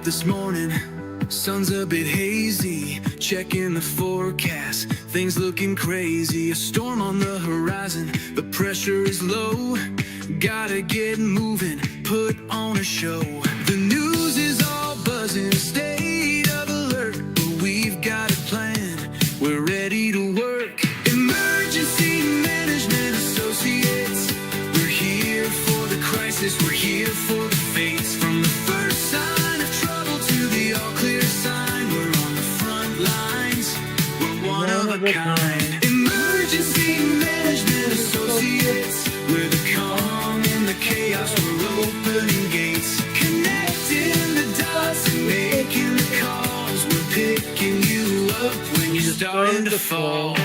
this morning, sun's a bit hazy. Checking the forecast, things looking crazy. A storm on the horizon, the pressure is low. Gotta get moving, put on a show. The news is all buzzing, state of alert, but we've got a plan, we're ready to work. Emergency Management Associates, we're here for the crisis, we're here for the fates. From the first sign of trouble to the all clear sign, we're on the front lines, we're one of a kind. Emergency Management Associates, we're the calm in the chaos, we're opening gates, connecting the dots and making the calls. We're picking you up when you're starting to fall.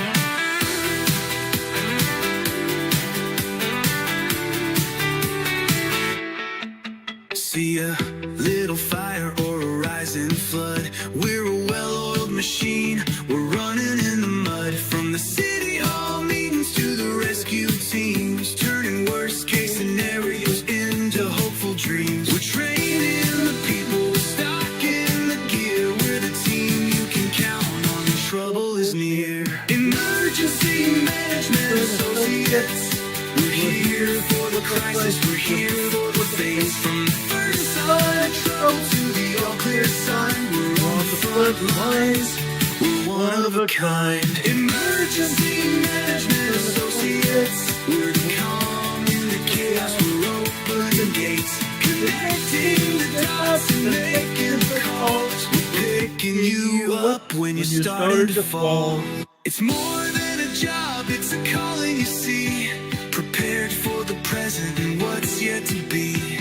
See a little fire or a rising flood, we're a well-oiled machine, we're running in the mud. From the city hall meetings to the rescue teams, turning worst case scenarios into hopeful dreams. We're training the people, we're stocking the gear, we're the team you can count on when trouble is near. Emergency Management Associates, we're here for the crisis, we're here for the face. From the first sign of trouble to the all clear sign, we're on the front lines, we're one of a kind. Emergency Management Associates, we're the calm in the chaos, we're opening gates, connecting the dots and making the calls. We're picking you up when you're starting to fall. It's more than a job, it's a calling, you see. Prepared for the present and what's yet to be.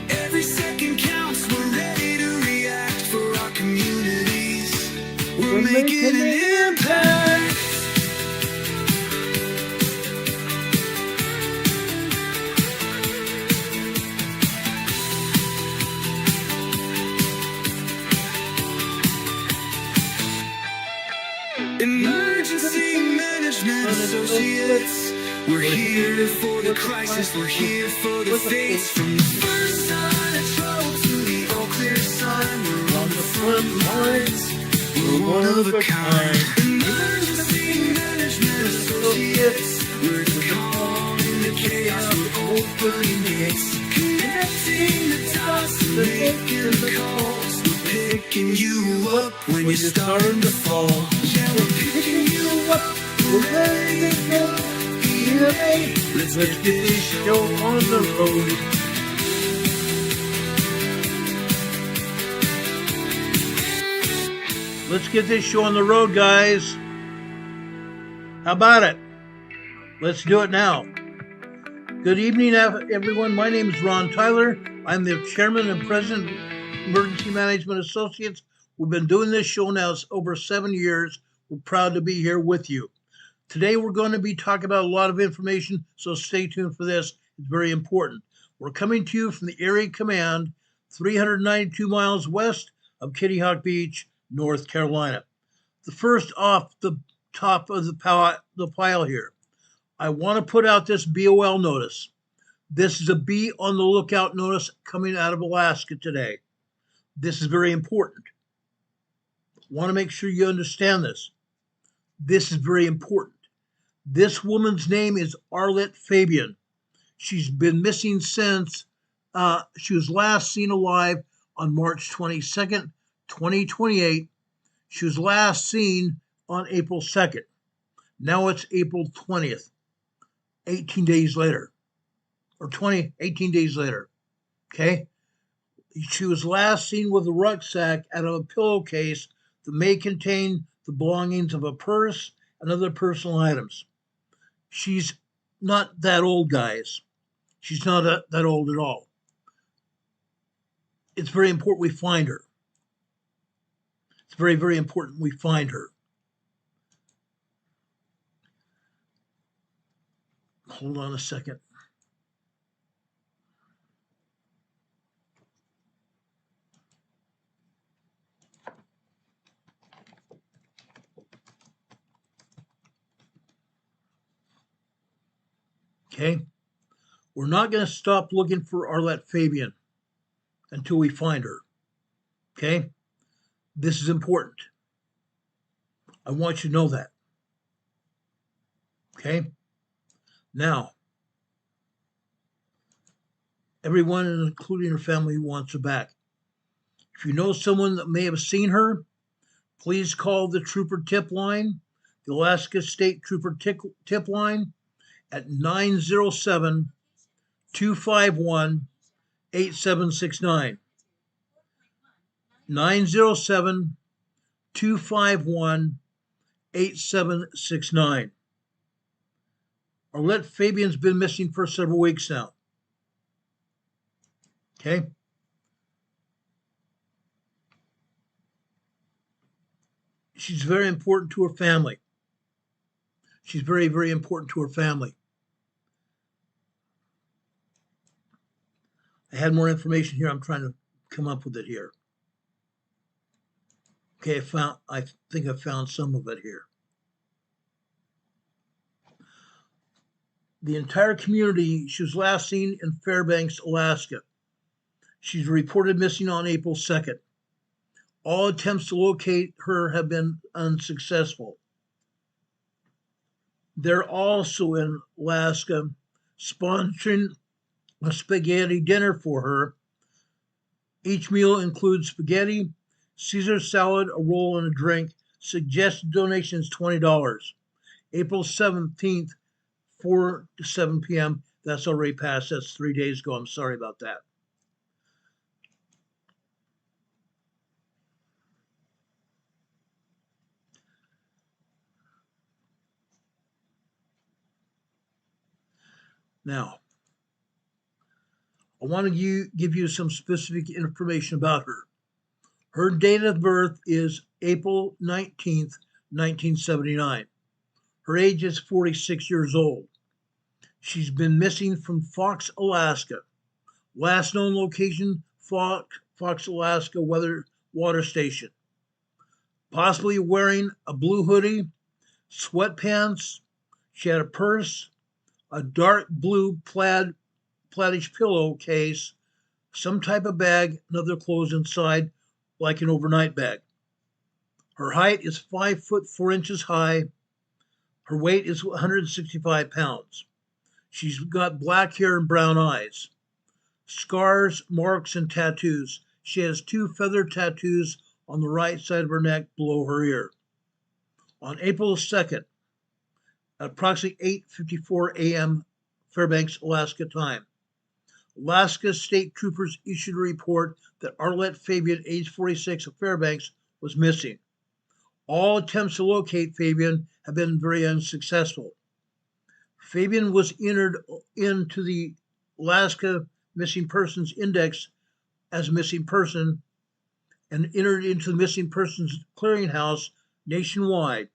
Every second counts, we're ready to react for our communities. We're making an impact. Emergency Management Associates, we're here for the crisis, we're here for the fates. From the first sign of trouble to the all clear sign, we're on the front lines, we're one of a kind. Emergency Management Associates, we're the calm in the chaos, we're opening gates, connecting the dots and making the calls. We're picking you up when you're starting to fall. Yeah, we're picking you up, we're ready to go. EMA, let's get this show on the road. Let's get this show on the road, guys. How about it? Let's do it now. Good evening, everyone. My name is Ron Tyler. I'm the chairman and president of Emergency Management Associates. We've been doing this show now over 7 years. We're proud to be here with you. Today, we're going to be talking about a lot of information, so stay tuned for this. It's very important. We're coming to you from the Area Command, 392 miles west of Kitty Hawk Beach, North Carolina. The first off the top of the pile here, I want to put out this BOL notice. This is a be on the lookout notice coming out of Alaska today. This is very important. I want to make sure you understand this. This is very important. This woman's name is Arlette Fabian. She's been missing since she was last seen alive on March 22nd, 2028. She was last seen on April 2nd. Now it's April 20th, 18 days later, or 18 days later, okay? She was last seen with a rucksack out of a pillowcase that may contain the belongings of a purse and other personal items. She's not that old, guys. She's not that old at all. It's very important we find her. It's very, very important we find her. Hold on a second. Okay, we're not going to stop looking for Arlette Fabian until we find her. Okay? This is important. I want you to know that. Okay? Now, everyone, including her family, wants her back. If you know someone that may have seen her, please call the Trooper Tip Line, the Alaska State Trooper Tip Line at 907-251-8769. 907-251-8769. Arlette Fabian's been missing for several weeks now. Okay? She's very important to her family. She's very, very important to her family. I had more information here. I'm trying to come up with it here. Okay, I think I found some of it here. The entire community, she was last seen in Fairbanks, Alaska. She's reported missing on April 2nd. All attempts to locate her have been unsuccessful. They're also in Alaska sponsoring a spaghetti dinner for her. Each meal includes spaghetti, Caesar salad, a roll, and a drink. Suggested donation is $20. April 17th, 4 to 7 p.m. That's already passed. That's 3 days ago. I'm sorry about that. Now, I want to give you some specific information about her. Her date of birth is April 19th, 1979. Her age is 46 years old. She's been missing from Fox, Alaska. Last known location, Fox, Alaska water station. Possibly wearing a blue hoodie, sweatpants. She had a purse, a dark blue plaidish pillowcase, some type of bag, and other clothes inside, like an overnight bag. Her height is 5 foot 4 inches high. Her weight is 165 pounds. She's got black hair and brown eyes. Scars, marks, and tattoos. She has 2 feather tattoos on the right side of her neck below her ear. On April 2nd, at approximately 8:54 a.m. Fairbanks, Alaska time, Alaska State Troopers issued a report that Arlette Fabian, age 46, of Fairbanks, was missing. All attempts to locate Fabian have been very unsuccessful. Fabian was entered into the Alaska Missing Persons Index as a missing person and entered into the Missing Persons Clearinghouse nationwide.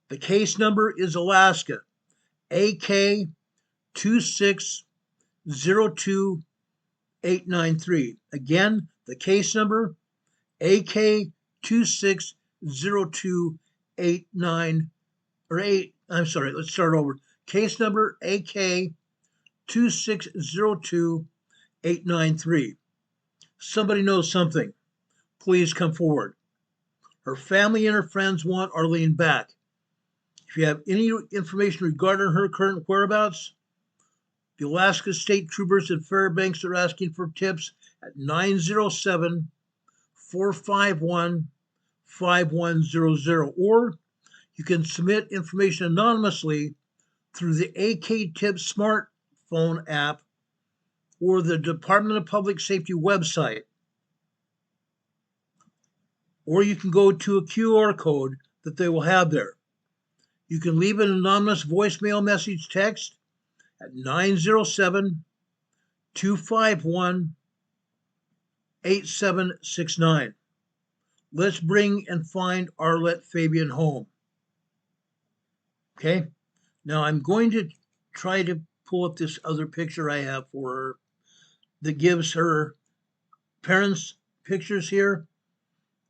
The case number is Alaska AK 2602893. Again, the case number AK 2602898. Let's start over. Case number AK 2602893. Somebody knows something. Please come forward. Her family and her friends want Arlene back. If you have any information regarding her current whereabouts, the Alaska State Troopers at Fairbanks are asking for tips at 907-451-5100, or you can submit information anonymously through the AK Tips smartphone app or the Department of Public Safety website. Or you can go to a QR code that they will have there. You can leave an anonymous voicemail message text at 907-251-8769. Let's bring and find Arlette Fabian home. Okay? Now I'm going to try to pull up this other picture I have for her that gives her parents' pictures here.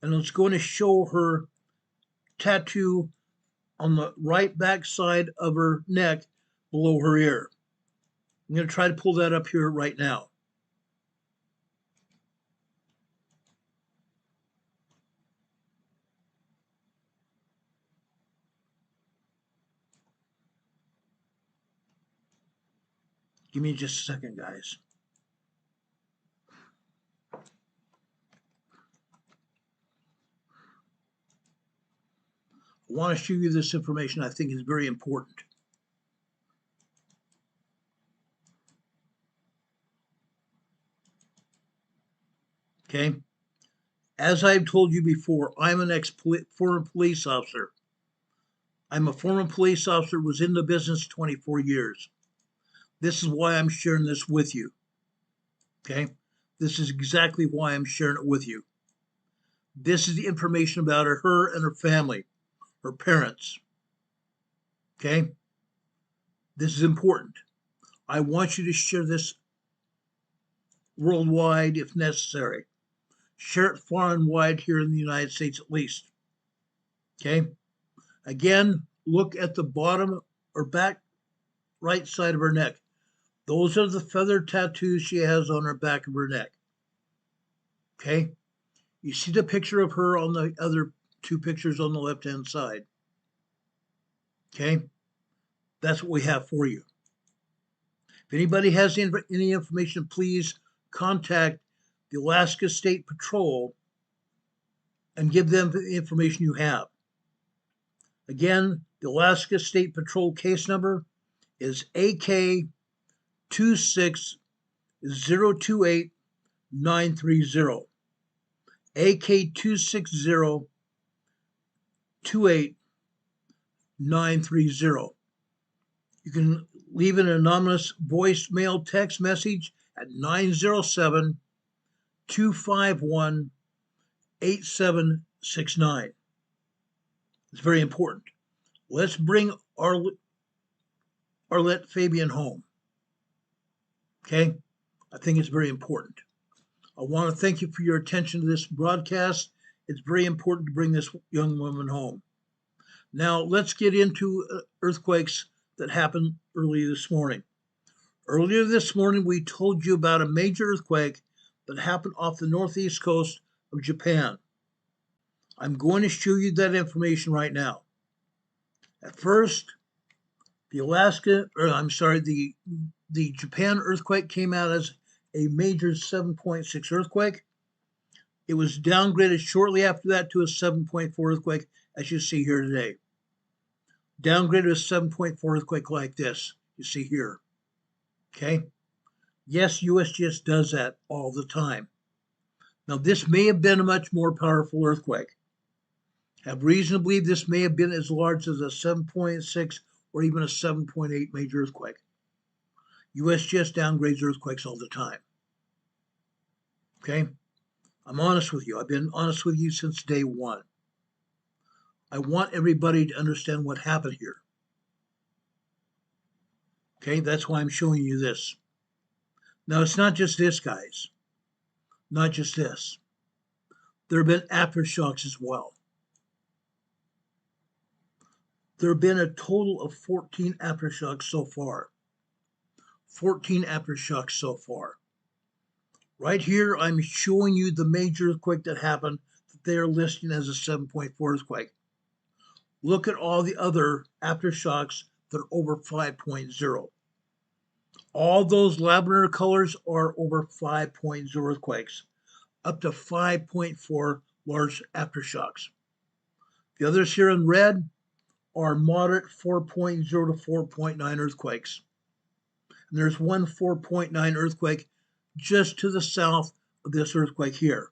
And it's going to show her tattoo on the right back side of her neck below her ear. I'm going to try to pull that up here right now. Give me just a second, guys. I want to show you this information I think is very important. Okay? As I've told you before, I'm an former police officer. I'm a former police officer, was in the business 24 years. This is why I'm sharing this with you. Okay? This is exactly why I'm sharing it with you. This is the information about her and her family, her parents. Okay? This is important. I want you to share this worldwide if necessary. Share it far and wide here in the United States at least. Okay? Again, look at the bottom or back right side of her neck. Those are the feather tattoos she has on her back of her neck. Okay? You see the picture of her on the other two pictures on the left-hand side. Okay? That's what we have for you. If anybody has any information, please contact the Alaska State Patrol and give them the information you have. Again, the Alaska State Patrol case number is AK 26028 930. AK 26028 930. You can leave an anonymous voicemail text message at 907 251 8769. It's very important. Let's bring Arlette Fabian home. Okay? I think it's very important. I want to thank you for your attention to this broadcast. It's very important to bring this young woman home. Now, let's get into earthquakes that happened earlier this morning. Earlier this morning, we told you about a major earthquake that happened off the northeast coast of Japan. I'm going to show you that information right now. At first, the Japan earthquake came out as a major 7.6 earthquake. It was downgraded shortly after that to a 7.4 earthquake, as you see here today. Downgraded to a 7.4 earthquake like this, you see here. Okay? Yes, USGS does that all the time. Now, this may have been a much more powerful earthquake. I have reason to believe this may have been as large as a 7.6 or even a 7.8 major earthquake. USGS downgrades earthquakes all the time. Okay? I'm honest with you. I've been honest with you since day one. I want everybody to understand what happened here. Okay? That's why I'm showing you this. Now, it's not just this, guys. Not just this. There have been aftershocks as well. There have been a total of 14 aftershocks so far. 14 aftershocks so far. Right here, I'm showing you the major earthquake that happened that they are listing as a 7.4 earthquake. Look at all the other aftershocks that are over 5.0. All those lavender colors are over 5.0 earthquakes, up to 5.4 large aftershocks. The others here in red are moderate 4.0 to 4.9 earthquakes. And there's one 4.9 earthquake just to the south of this earthquake here.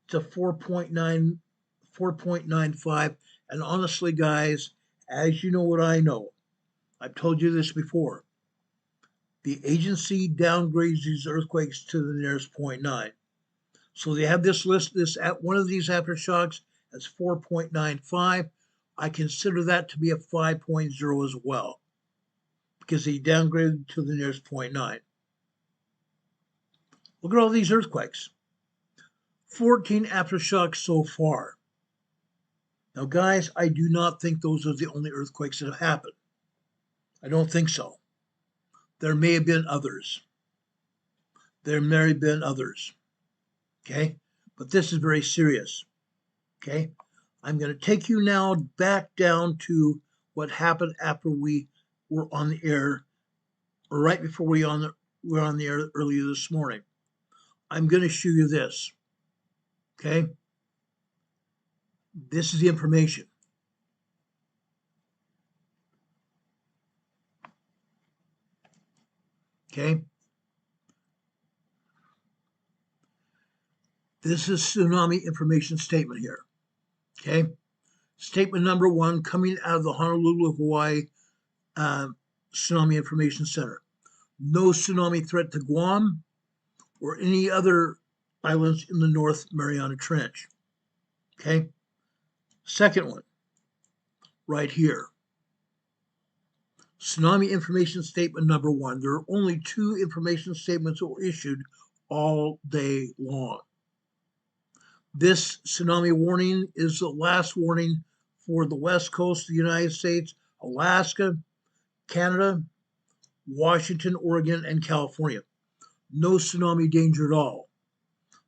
It's a 4.95. And honestly, guys, as you know what I know, I've told you this before, the agency downgrades these earthquakes to the nearest 0.9. So they have this list, at one of these aftershocks as 4.95. I consider that to be a 5.0 as well, because he downgraded to the nearest 0.9. Look at all these earthquakes. 14 aftershocks so far. Now, guys, I do not think those are the only earthquakes that have happened. I don't think so. There may have been others. There may have been others. Okay? But this is very serious. Okay? I'm going to take you now back down to what happened after we were on the air right before we were on the air earlier this morning. I'm going to show you this. Okay? This is the information. Okay? This is tsunami information statement here. Okay? Statement number 1 coming out of the Honolulu, Hawaii Tsunami Information Center. No tsunami threat to Guam or any other islands in the North Mariana Trench. Okay? Second one, right here. Tsunami Information Statement number 1. There are only 2 information statements that were issued all day long. This tsunami warning is the last warning for the west coast of the United States, Alaska, Canada, Washington, Oregon, and California. No tsunami danger at all.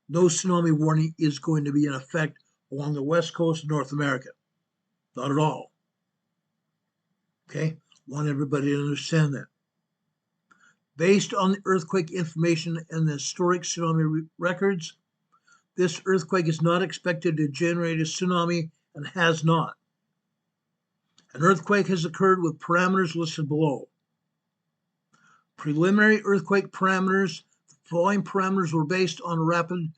No tsunami warning is going to be in effect along the west coast of North America. Not at all. Okay? Want everybody to understand that. Based on the earthquake information and the historic tsunami records, this earthquake is not expected to generate a tsunami and has not. An earthquake has occurred with parameters listed below. Preliminary earthquake parameters. The following parameters were based on a rapid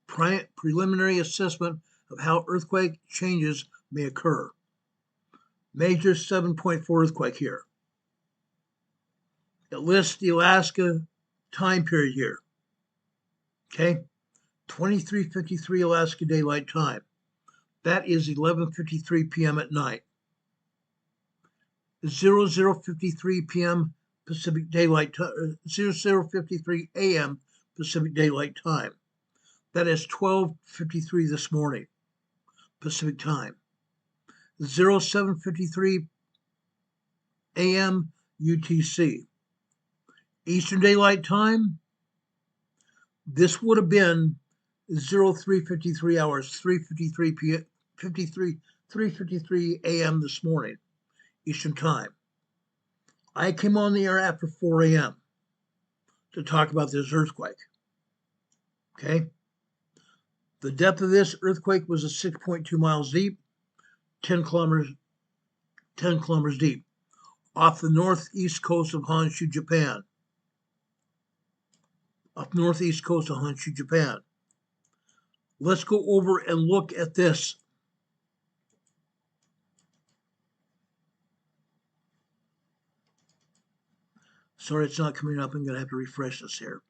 preliminary assessment of how earthquake changes may occur. Major 7.4 earthquake here. It lists the Alaska time period here. Okay? 23:53 Alaska Daylight Time. That is 11:53 p.m. at night. 00:53 p.m. Pacific Daylight Time. 00:53 a.m. Pacific Daylight Time. That is 12:53 this morning Pacific Time. 07:53 a.m. UTC. Eastern Daylight Time. This would have been 03:53 hours, 3:53 p.m. 3:53 a.m. this morning, Eastern Time. I came on the air after 4 a.m. to talk about this earthquake. Okay? The depth of this earthquake was 6.2 miles deep, 10 kilometers deep, off the northeast coast of Honshu, Japan. Up northeast coast of Honshu, Japan. Let's go over and look at this. Sorry, it's not coming up. I'm going to have to refresh this here.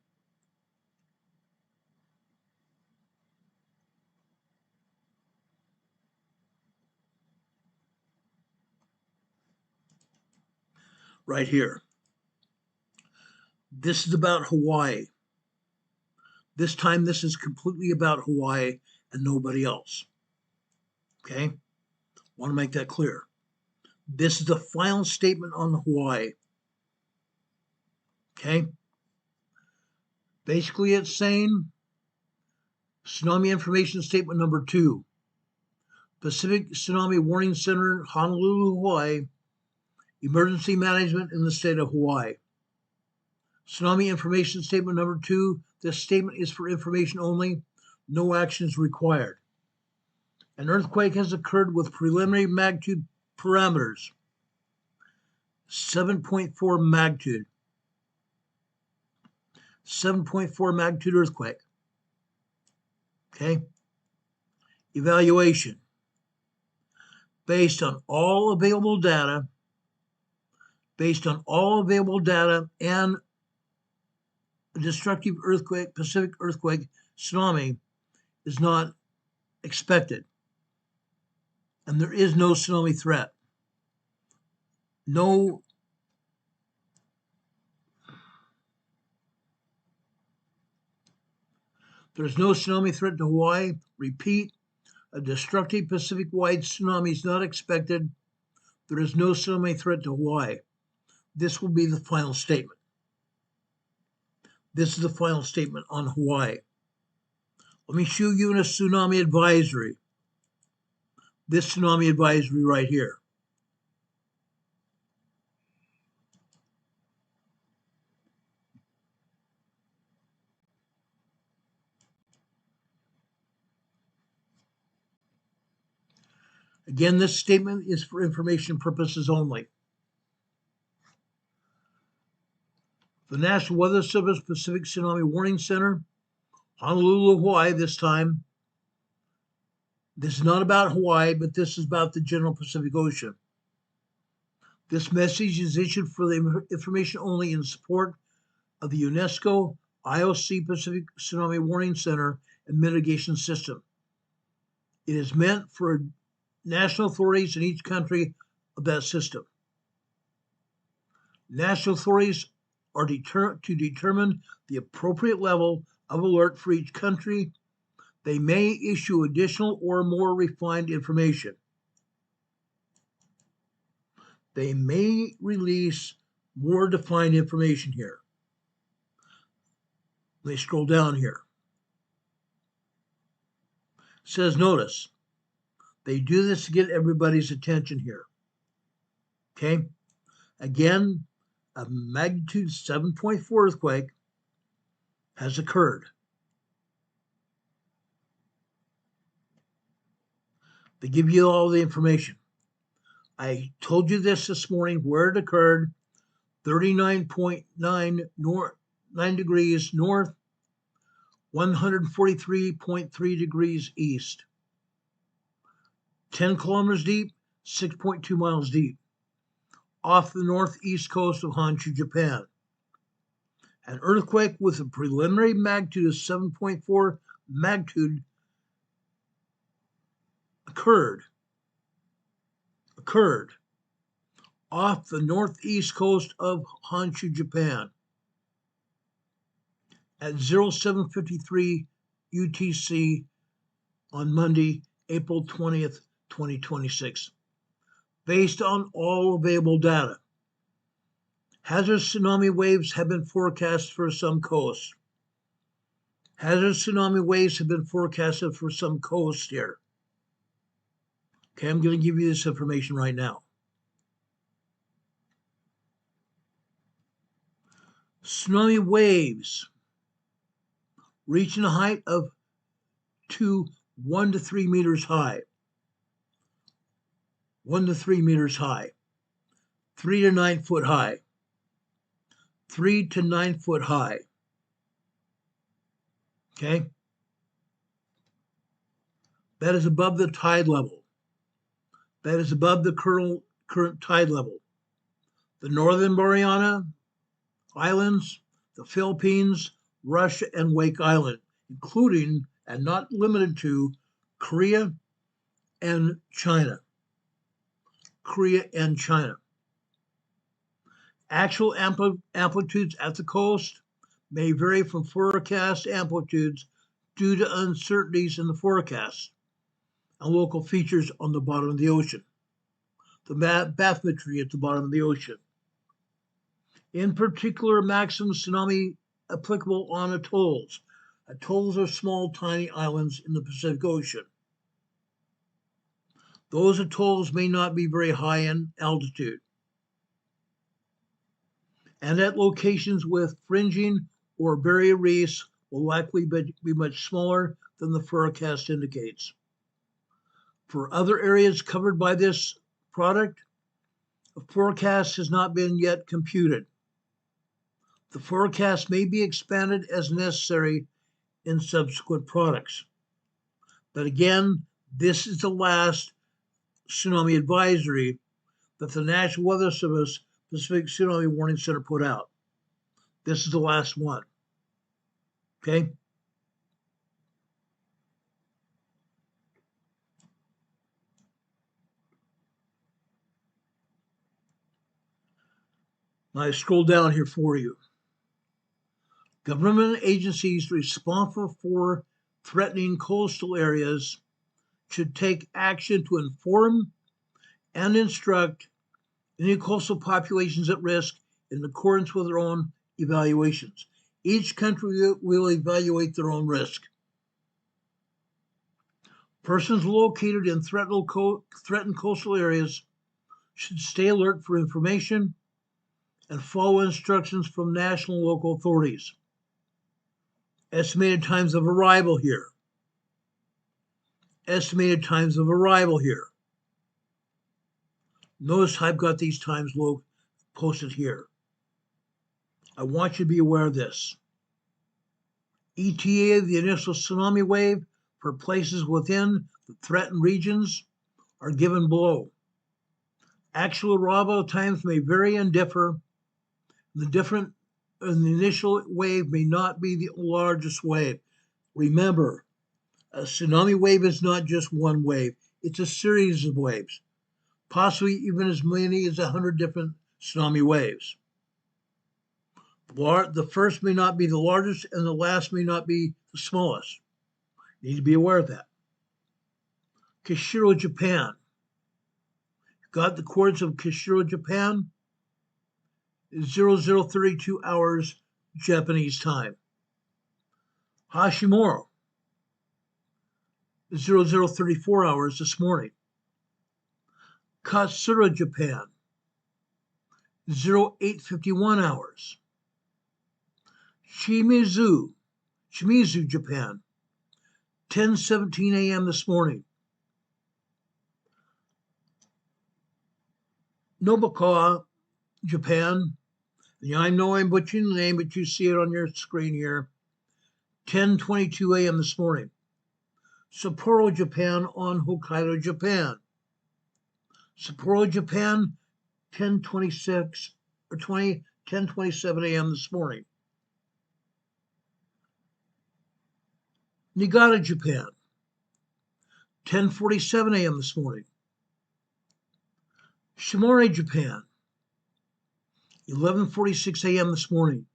Right here. This is about Hawaii. This time, this is completely about Hawaii and nobody else. Okay? Want to make that clear. This is the final statement on Hawaii. Okay? Basically, it's saying Tsunami Information Statement number 2. Pacific Tsunami Warning Center, Honolulu, Hawaii. Emergency Management in the state of Hawaii. Tsunami Information Statement number 2. This statement is for information only. No action is required. An earthquake has occurred with preliminary magnitude parameters. 7.4 magnitude. 7.4 magnitude earthquake. Okay? Evaluation. Based on all available data and a destructive earthquake, Pacific earthquake, tsunami is not expected. And there is no tsunami threat. There's no tsunami threat to Hawaii. Repeat, a destructive Pacific-wide tsunami is not expected. There is no tsunami threat to Hawaii. This will be the final statement. This is the final statement on Hawaii. Let me show you in a tsunami advisory. This tsunami advisory right here. Again, this statement is for information purposes only. The National Weather Service Pacific Tsunami Warning Center, Honolulu, Hawaii this time. This is not about Hawaii, but this is about the general Pacific Ocean. This message is issued for the information only in support of the UNESCO IOC Pacific Tsunami Warning Center and Mitigation System. It is meant for national authorities in each country of that system. National authorities are to determine the appropriate level of alert for each country. They may issue additional or more refined information. They may release more defined information here. Let me scroll down here. It says, notice, they do this to get everybody's attention here. Okay? Again, a magnitude 7.4 earthquake has occurred. They give you all the information. I told you this morning where it occurred, 39.9 degrees north, 143.3 degrees east, 10 kilometers deep, 6.2 miles deep, off the northeast coast of Honshu, Japan. An earthquake with a preliminary magnitude of 7.4 magnitude occurred off the northeast coast of Honshu, Japan at 07:53 UTC on Monday, April 20th, 2026. Based on all available data, hazardous tsunami waves have been forecast for some coasts. Hazardous tsunami waves have been forecasted for some coasts here. Okay, I'm going to give you this information right now. Tsunami waves reaching a height of 1 to 3 meters high. 1 to 3 meters high. 3 to 9 foot high. 3 to 9 foot high. Okay? That is above the tide level. That is above the current tide level. The Northern Mariana Islands, the Philippines, Russia, and Wake Island, including and not limited to Korea and China. Korea and China. Actual amplitudes at the coast may vary from forecast amplitudes due to uncertainties in the forecast and local features on the bottom of the ocean, the bathymetry at the bottom of the ocean. In particular, maximum tsunami applicable on atolls. Atolls are small, tiny islands in the Pacific Ocean. Those atolls may not be very high in altitude. And at locations with fringing or barrier reefs will likely be much smaller than the forecast indicates. For other areas covered by this product, a forecast has not been yet computed. The forecast may be expanded as necessary in subsequent products. But again, this is the last tsunami advisory that the National Weather Service Pacific Tsunami Warning Center put out. This is the last one. Okay? Now I scroll down here for you. Government agencies responsible for threatening coastal areas should take action to inform and instruct any coastal populations at risk in accordance with their own evaluations. Each country will evaluate their own risk. Persons located in threatened coastal areas should stay alert for information and follow instructions from national and local authorities. Estimated times of arrival here. Estimated times of arrival here. Notice I've got these times posted here. I want you to be aware of this. ETA, the initial tsunami wave for places within the threatened regions, are given below. Actual arrival times may vary and differ. The initial wave may not be the largest wave. Remember, a tsunami wave is not just one wave. It's a series of waves, possibly even as many as 100 different tsunami waves. The first may not be the largest, and the last may not be the smallest. You need to be aware of that. Kushiro, Japan. Got the coordinates of Kushiro, Japan? 0032 hours Japanese time. Hashimura, 0034 hours this morning. Katsura, Japan, 0851 hours. Shimizu, Japan, 10:17 a.m. this morning. Nobakawa, Japan. I know I'm butchering the name, but you see it on your screen here. 10:22 a.m. this morning. Sapporo, Japan on Hokkaido, Japan. Sapporo, Japan, 10:27 a.m. this morning. Niigata, Japan, 10:47 a.m. this morning. Shimori, Japan, 11:46 a.m. this morning.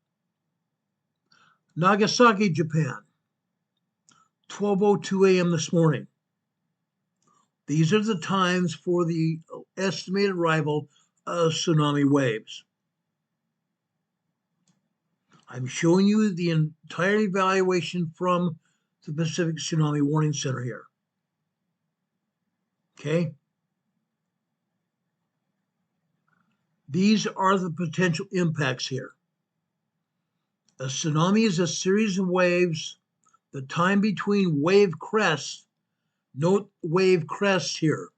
Nagasaki, Japan, 12:02 a.m. this morning. These are the times for the estimated arrival of tsunami waves. I'm showing you the entire evaluation from the Pacific Tsunami Warning Center here. Okay? These are the potential impacts here. A tsunami is a series of waves. The time between wave crests, note wave crests here.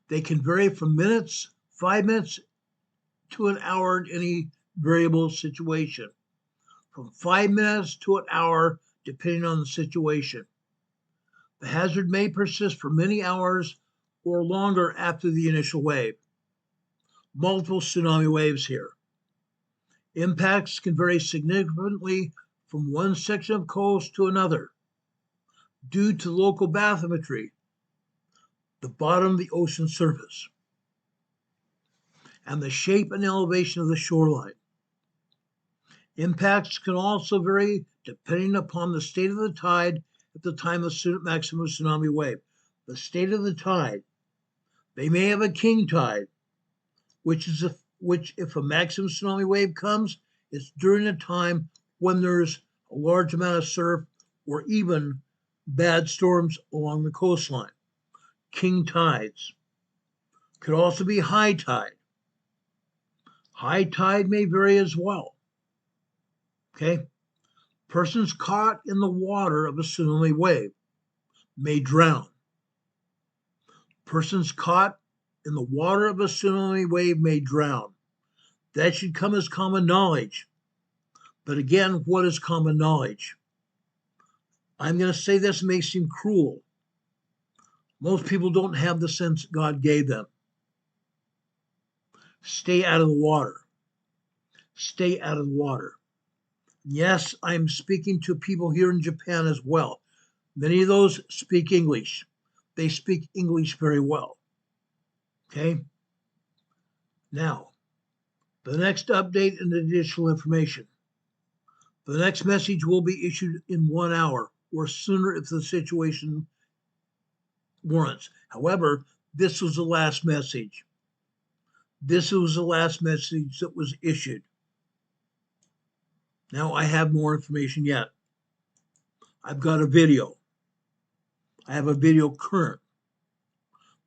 They can vary from minutes, 5 minutes, to an hour in any variable situation. From 5 minutes to an hour, depending on the situation. The hazard may persist for many hours or longer after the initial wave. Multiple tsunami waves here. Impacts can vary significantly from one section of coast to another due to local bathymetry, the bottom of the ocean surface, and the shape and elevation of the shoreline. Impacts can also vary depending upon the state of the tide at the time of maximum tsunami wave. The state of the tide. They may have a king tide, which if a maximum tsunami wave comes, it's during a time when there's a large amount of surf or even bad storms along the coastline. King tides. Could also be high tide. High tide may vary as well. Okay? Persons caught in the water of a tsunami wave may drown. Persons caught in the water of a tsunami wave may drown. That should come as common knowledge. But again, what is common knowledge? I'm going to say this may seem cruel. Most people don't have the sense God gave them. Stay out of the water. Stay out of the water. Yes, I'm speaking to people here in Japan as well. Many of those speak English. They speak English very well. Okay? Now, the next update and additional information. The next message will be issued in 1 hour or sooner if the situation warrants. However, this was the last message. This was the last message that was issued. Now I have more information yet. I've got a video. I have a video current.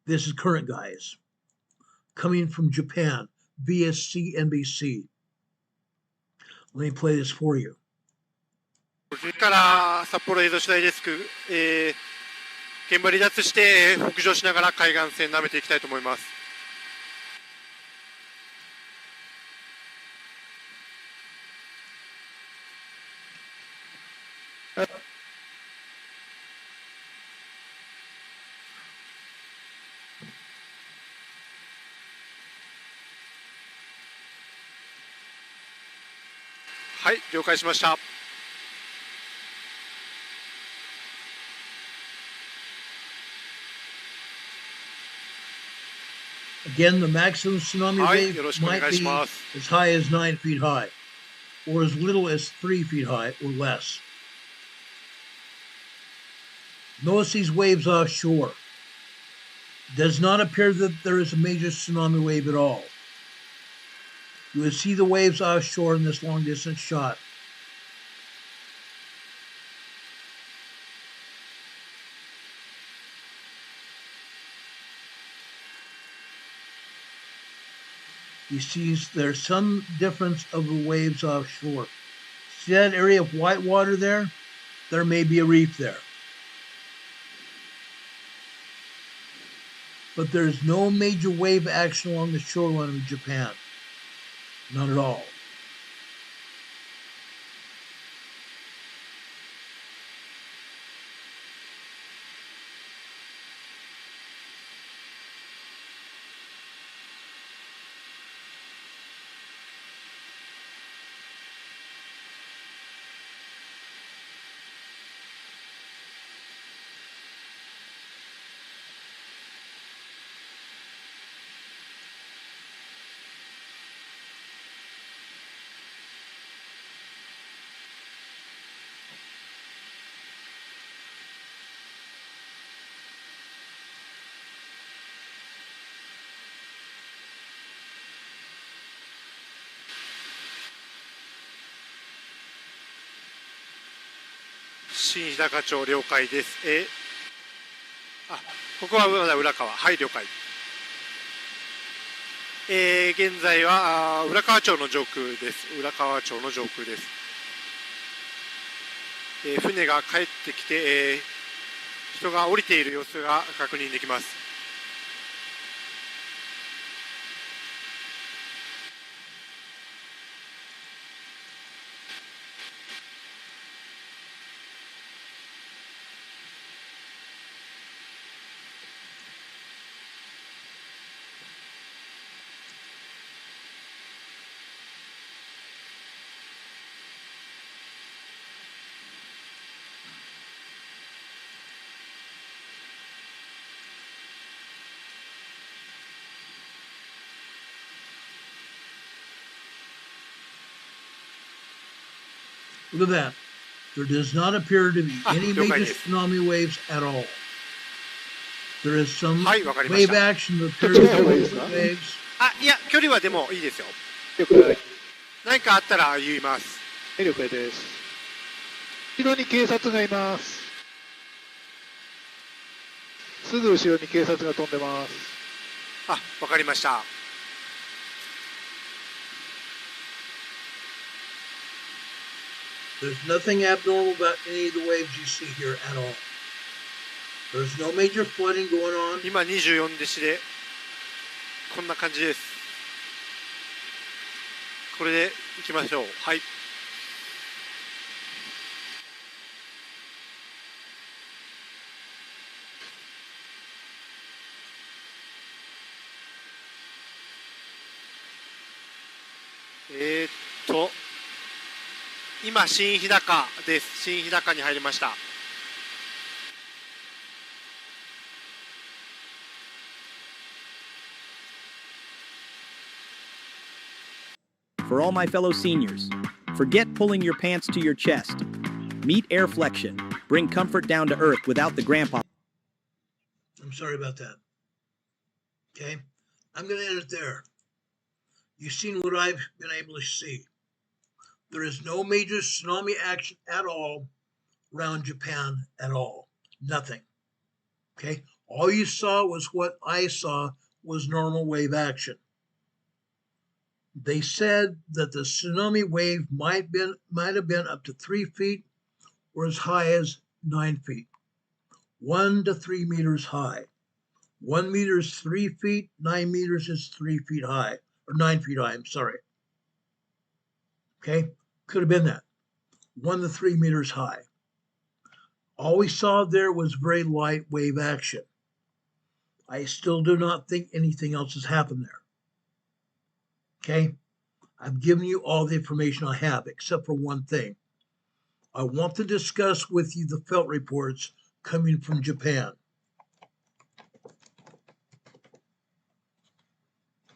This is current, guys. Coming from Japan via CNBC. Let me play this for you. から札幌映像取材デスク、現場離脱して北上しながら海岸線舐めていきたいと思います。はい、了解しました。Again, the maximum tsunami はい、 wave よろしくお願 might いし be ます。 as high as 9 feet high, or as little as 3 feet high or less. Notice these waves offshore. It does not appear that there is a major tsunami wave at all. You would see the waves offshore in this long distance shot. You see there's some difference of the waves offshore. See that area of white water there? There may be a reef there. But there's no major wave action along the shoreline of Japan. Not at all. .新日高町了解です。ここはまだ浦川。はい、了解。現在は浦川町の上空です。浦川町の上空です。船が帰ってきて、人が降りている様子が確認できます。Look at that. There does not appear to be any major tsunami waves at all. There is some wave action that appears to be waves. いや、距離はでもいいですよ。了解。何かあったら言います。了解です。後ろに警察がいます。すぐ後ろに警察が飛んでます。わかりました。There's nothing abnormal about any of the waves you see here at all. There's no major flooding going on. 今24デシでこんな感じです。これで行きましょう。はい。今新日高です。新日高に入りました。For all my fellow seniors, forget pulling your pants to your chest. Meet air flexion. Bring comfort down to earth without the grandpa. I'm sorry about that. Okay, I'm going to end it there. You've seen what I've been able to see. There is no major tsunami action at all around Japan at all. Nothing. Okay, all you saw was what I saw was normal wave action. They said that the tsunami wave might have been up to 3 feet or as high as 9 feet. 1 to 3 meters high. 1 meter is 3 feet, 9 meters is 3 feet high, or 9 feet high, I'm sorry. Okay, could have been that. 1 to 3 meters high. All we saw there was very light wave action. I still do not think anything else has happened there. Okay, I've given you all the information I have, except for one thing. I want to discuss with you the felt reports coming from Japan.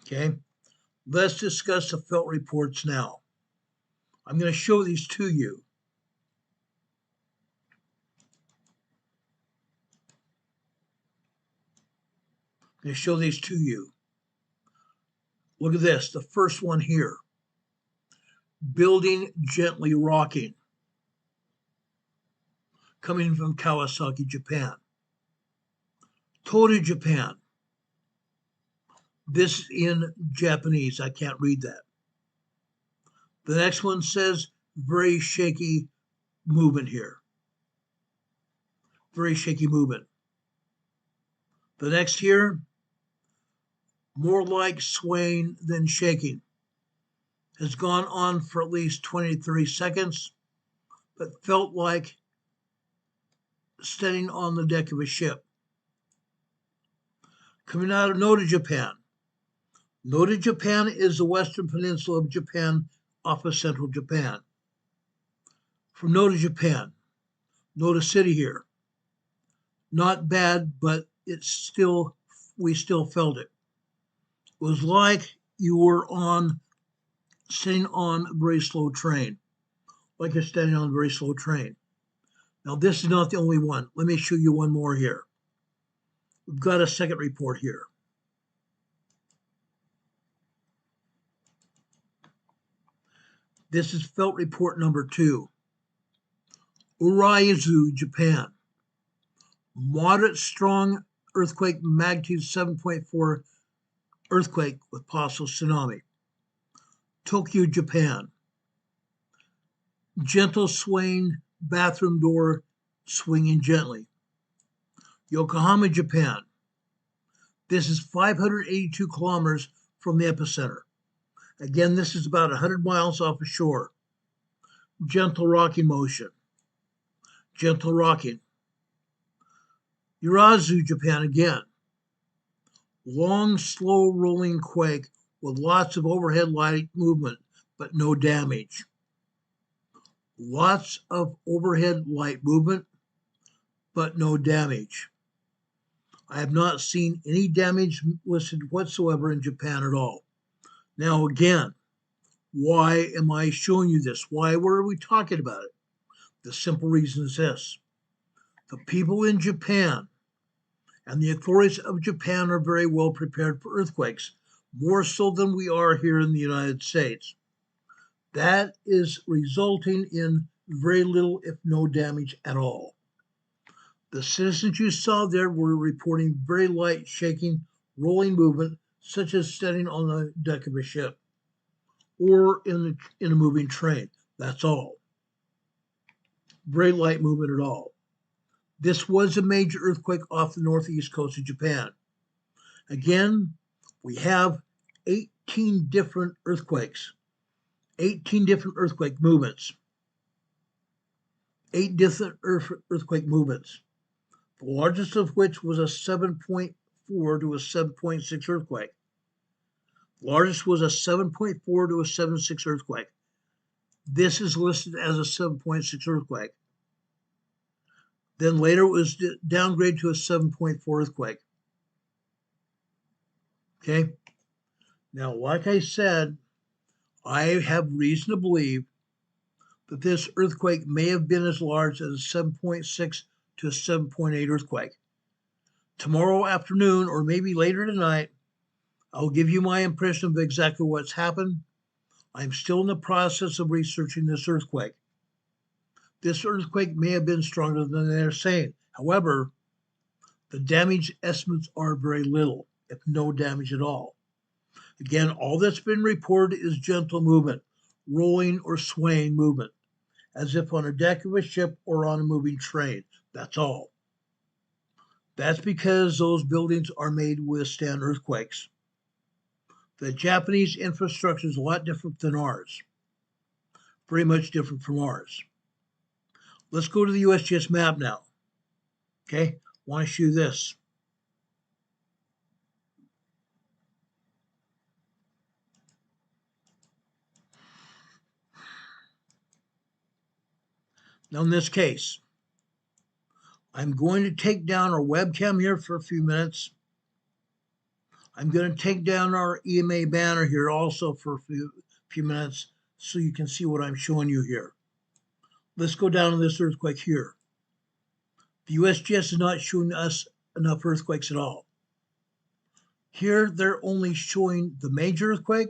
Okay, let's discuss the felt reports now. I'm going to show these to you. I'm going to show these to you. Look at this, the first one here. Building gently rocking. Coming from Kawasaki, Japan. Toru, Japan. This in Japanese, I can't read that. The next one says very shaky movement here. Very shaky movement. The next here, more like swaying than shaking. Has gone on for at least 20 to 30 seconds, but felt like standing on the deck of a ship. Coming out of Noda, Japan. Noda, Japan is the western peninsula of Japan off of central Japan. From Noda, Japan, Noda City here. Not bad, but we still felt it. It was like you were sitting on a very slow train, like you're standing on a very slow train. Now, this is not the only one. Let me show you one more here. We've got a second report here. This is felt report number 2. Uraizu, Japan. Moderate strong earthquake, magnitude 7.4 earthquake with possible tsunami. Tokyo, Japan. Gentle swaying bathroom door swinging gently. Yokohama, Japan. This is 582 kilometers from the epicenter. Again, this is about 100 miles off the shore. Gentle rocking motion. Gentle rocking. Urazu, Japan again. Long, slow rolling quake with lots of overhead light movement, but no damage. Lots of overhead light movement, but no damage. I have not seen any damage listed whatsoever in Japan at all. Now again, why am I showing you this? Why were we talking about it? The simple reason is this. The people in Japan and the authorities of Japan are very well prepared for earthquakes, more so than we are here in the United States. That is resulting in very little, if no damage at all. The citizens you saw there were reporting very light shaking, rolling movement, such as standing on the deck of a ship or in a moving train. That's all. Very light movement at all. This was a major earthquake off the northeast coast of Japan. Again, we have 18 different earthquakes, 18 different earthquake movements, 8 different earthquake movements, the largest of which was a 7.4 to a 7.6 earthquake. The largest was a 7.4 to a 7.6 earthquake. This is listed as a 7.6 earthquake. Then later it was downgraded to a 7.4 earthquake. Okay. Now, like I said, I have reason to believe that this earthquake may have been as large as a 7.6 to a 7.8 earthquake. Tomorrow afternoon, or maybe later tonight, I'll give you my impression of exactly what's happened. I'm still in the process of researching this earthquake. This earthquake may have been stronger than they're saying. However, the damage estimates are very little, if no damage at all. Again, all that's been reported is gentle movement, rolling or swaying movement, as if on a deck of a ship or on a moving train. That's all. That's because those buildings are made to withstand earthquakes. The Japanese infrastructure is a lot different than ours. Very much different from ours. Let's go to the USGS map now. Okay, I want to show you this. Now in this case, I'm going to take down our webcam here for a few minutes. I'm going to take down our EMA banner here also for a few minutes so you can see what I'm showing you here. Let's go down to this earthquake here. The USGS is not showing us enough earthquakes at all. Here, they're only showing the major earthquake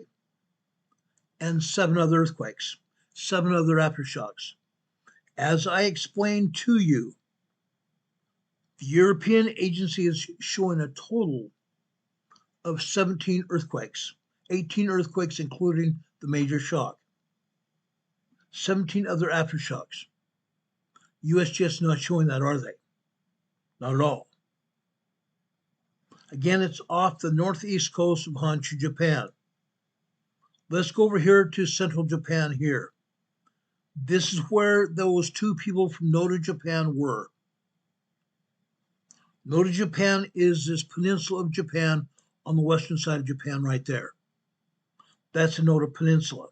and 7 other earthquakes, 7 other aftershocks. As I explained to you, the European agency is showing a total of 17 earthquakes, 18 earthquakes including the major shock, 17 other aftershocks. USGS is not showing that, are they? Not at all. Again, it's off the northeast coast of Honshu, Japan. Let's go over here to central Japan here. This is where those 2 people from Noda, Japan were. Noda, Japan is this peninsula of Japan on the western side of Japan right there. That's the Noda Peninsula.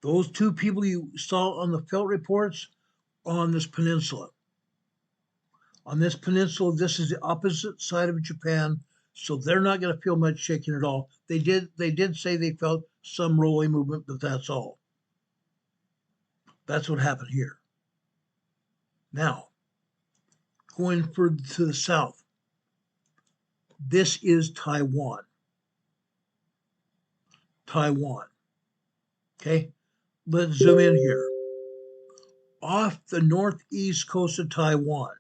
Those 2 people you saw on the felt reports are on this peninsula. On this peninsula, this is the opposite side of Japan, so they're not going to feel much shaking at all. They did say they felt some rolling movement, but that's all. That's what happened here. Now, going further to the south, this is Taiwan. Taiwan. Okay, let's zoom in here. Off the northeast coast of Taiwan,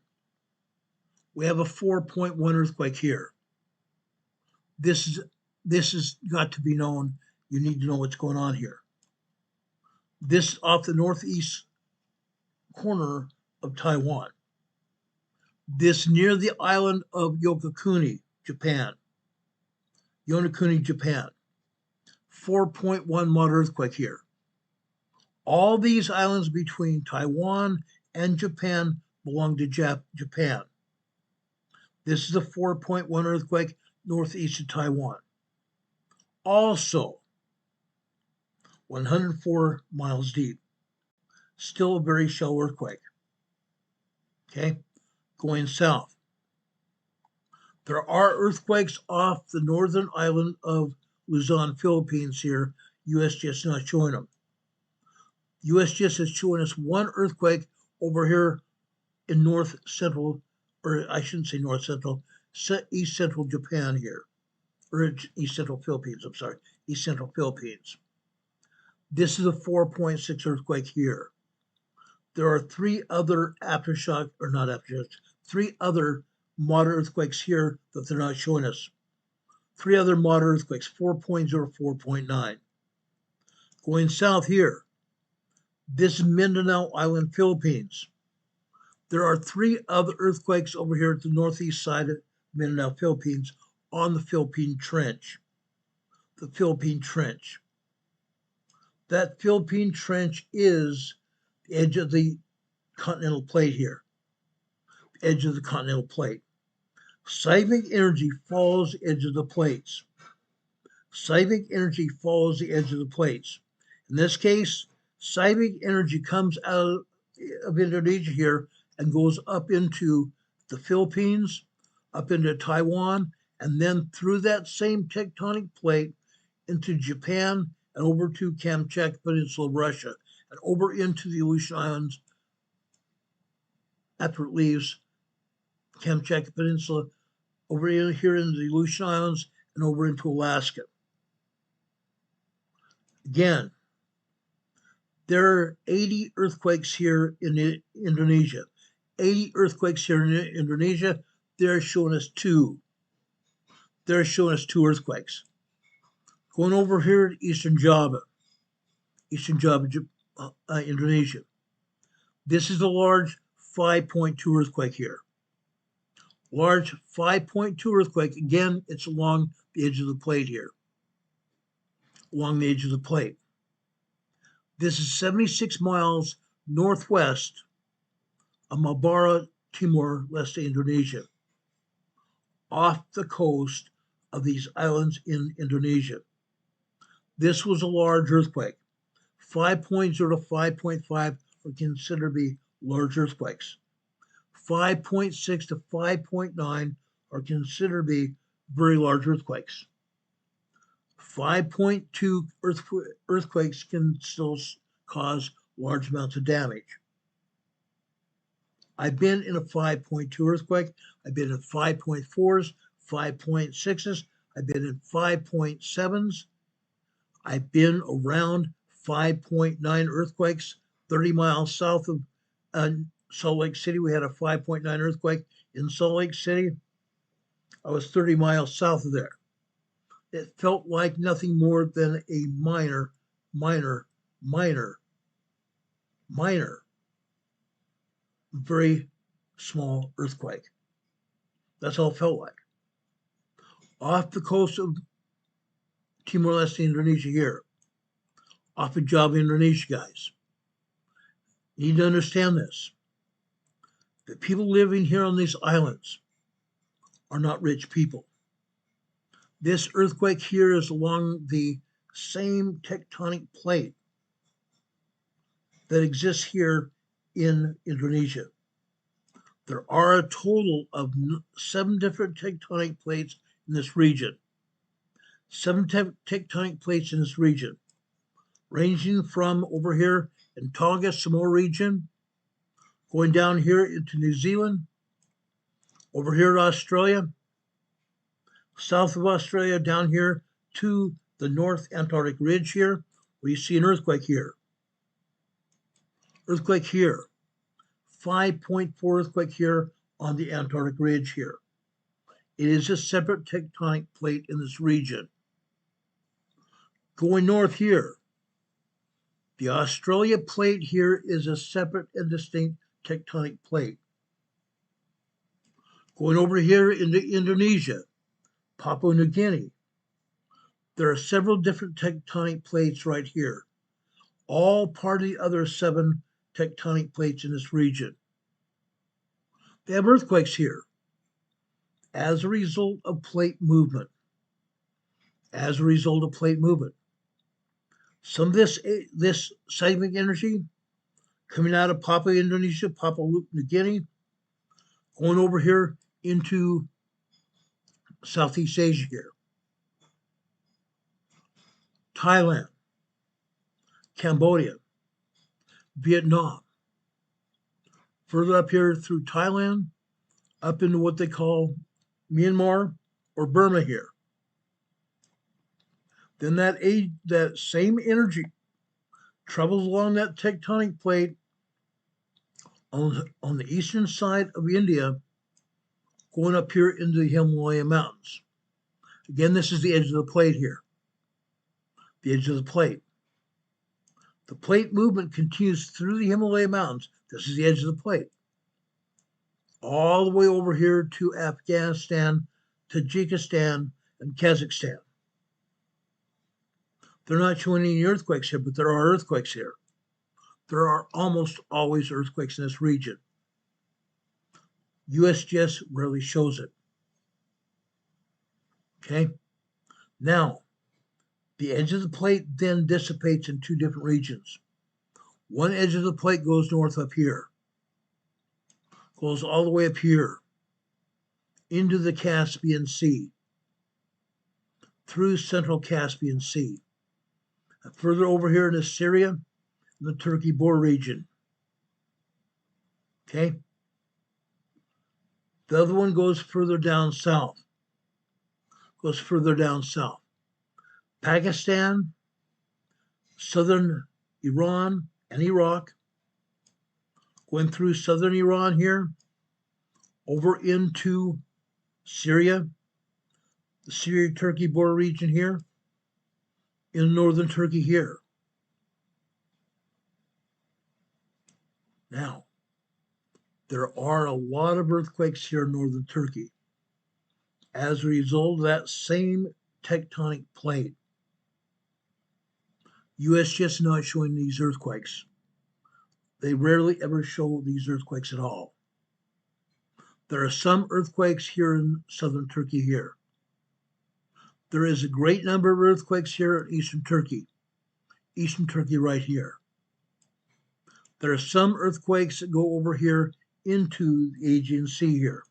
we have a 4.1 earthquake here. This has got to be known. You need to know what's going on here. This off the northeast corner of Taiwan. This near the island of Yonaguni, Japan. Yonaguni, Japan. 4.1 moderate earthquake here. All these islands between Taiwan and Japan belong to Japan. This is a 4.1 earthquake northeast of Taiwan. Also, 104 miles deep. Still a very shallow earthquake. Okay, going south. There are earthquakes off the northern island of Luzon, Philippines here. USGS is not showing them. USGS is showing us 1 earthquake over here in north central, or I shouldn't say north central, east central Japan here, or east central Philippines, I'm sorry, east central Philippines. This is a 4.6 earthquake here. There are 3 other aftershocks, or not aftershocks, 3 other moderate earthquakes here that they're not showing us. 3 other moderate earthquakes, 4.0, 4.9. Going south here, this is Mindanao Island, Philippines. There are 3 other earthquakes over here at the northeast side of Mindanao, Philippines, on the Philippine Trench. The Philippine Trench. That Philippine Trench is the edge of the continental plate here. Edge of the continental plate. Seismic energy follows the edge of the plates. Seismic energy follows the edge of the plates. In this case, seismic energy comes out of Indonesia here and goes up into the Philippines, up into Taiwan, and then through that same tectonic plate into Japan and over to Kamchatka Peninsula of Russia and over into the Aleutian Islands after it leaves Kamchatka Peninsula, over here in the Aleutian Islands and over into Alaska. Again, there are 80 earthquakes here in Indonesia. 80 earthquakes here in Indonesia. They're showing us 2. They're showing us 2 earthquakes. Going over here to Eastern Java, Indonesia. This is a large 5.2 earthquake here. Large 5.2 earthquake. Again, it's along the edge of the plate here. Along the edge of the plate. This is 76 miles northwest of Mabara, Timor-Leste, Indonesia. Off the coast of these islands in Indonesia. This was a large earthquake. 5.0 to 5.5 or are considered to be large earthquakes. 5.6 to 5.9 are considered to be very large earthquakes. 5.2 earthquakes can still cause large amounts of damage. I've been in a 5.2 earthquake. I've been in 5.4s, 5.6s. I've been in 5.7s. I've been around 5.9 earthquakes 30 miles south of Salt Lake City. We had a 5.9 earthquake in Salt Lake City. I was 30 miles south of there. It felt like nothing more than a minor, very small earthquake. That's all it felt like. Off the coast of Timor-Leste, Indonesia here, off of Java, Indonesia, guys. You need to understand this. The people living here on these islands are not rich people. This earthquake here is along the same tectonic plate that exists here in Indonesia. There are a total of 7 different tectonic plates in this region. 7 tectonic plates in this region, ranging from over here in Tonga, Samoa region, going down here into New Zealand, over here to Australia, south of Australia, down here to the North Antarctic Ridge here, where you see an earthquake here. Earthquake here. 5.4 earthquake here on the Antarctic Ridge here. It is a separate tectonic plate in this region. Going north here, the Australia plate here is a separate and distinct tectonic plate. Going over here into Indonesia, Papua New Guinea, there are several different tectonic plates right here, all part of the other 7 tectonic plates in this region. They have earthquakes here as a result of plate movement. As a result of plate movement. Some of this seismic energy coming out of Papua Indonesia, Papua New Guinea, going over here into Southeast Asia here. Thailand, Cambodia, Vietnam. Further up here through Thailand, up into what they call Myanmar or Burma here. Then that same energy travels along that tectonic plate on the eastern side of India, going up here into the Himalaya Mountains. Again, this is the edge of the plate here. The edge of the plate. The plate movement continues through the Himalaya Mountains. This is the edge of the plate. All the way over here to Afghanistan, Tajikistan, and Kazakhstan. They're not showing any earthquakes here, but there are earthquakes here. There are almost always earthquakes in this region. USGS rarely shows it. Okay? Now, the edge of the plate then dissipates in 2 different regions. One edge of the plate goes north up here, goes all the way up here into the Caspian Sea, through central Caspian Sea, and further over here into Syria and the Turkey border region. Okay? The other one goes further down south. Pakistan, southern Iran and Iraq, going through southern Iran here, over into Syria, the Syria-Turkey border region here, in northern Turkey here. Now, there are a lot of earthquakes here in northern Turkey as a result of that same tectonic plate. USGS is not showing these earthquakes. They rarely ever show these earthquakes at all. There are some earthquakes here in southern Turkey here. There is a great number of earthquakes here in eastern Turkey right here. There are some earthquakes that go over here into the agency here.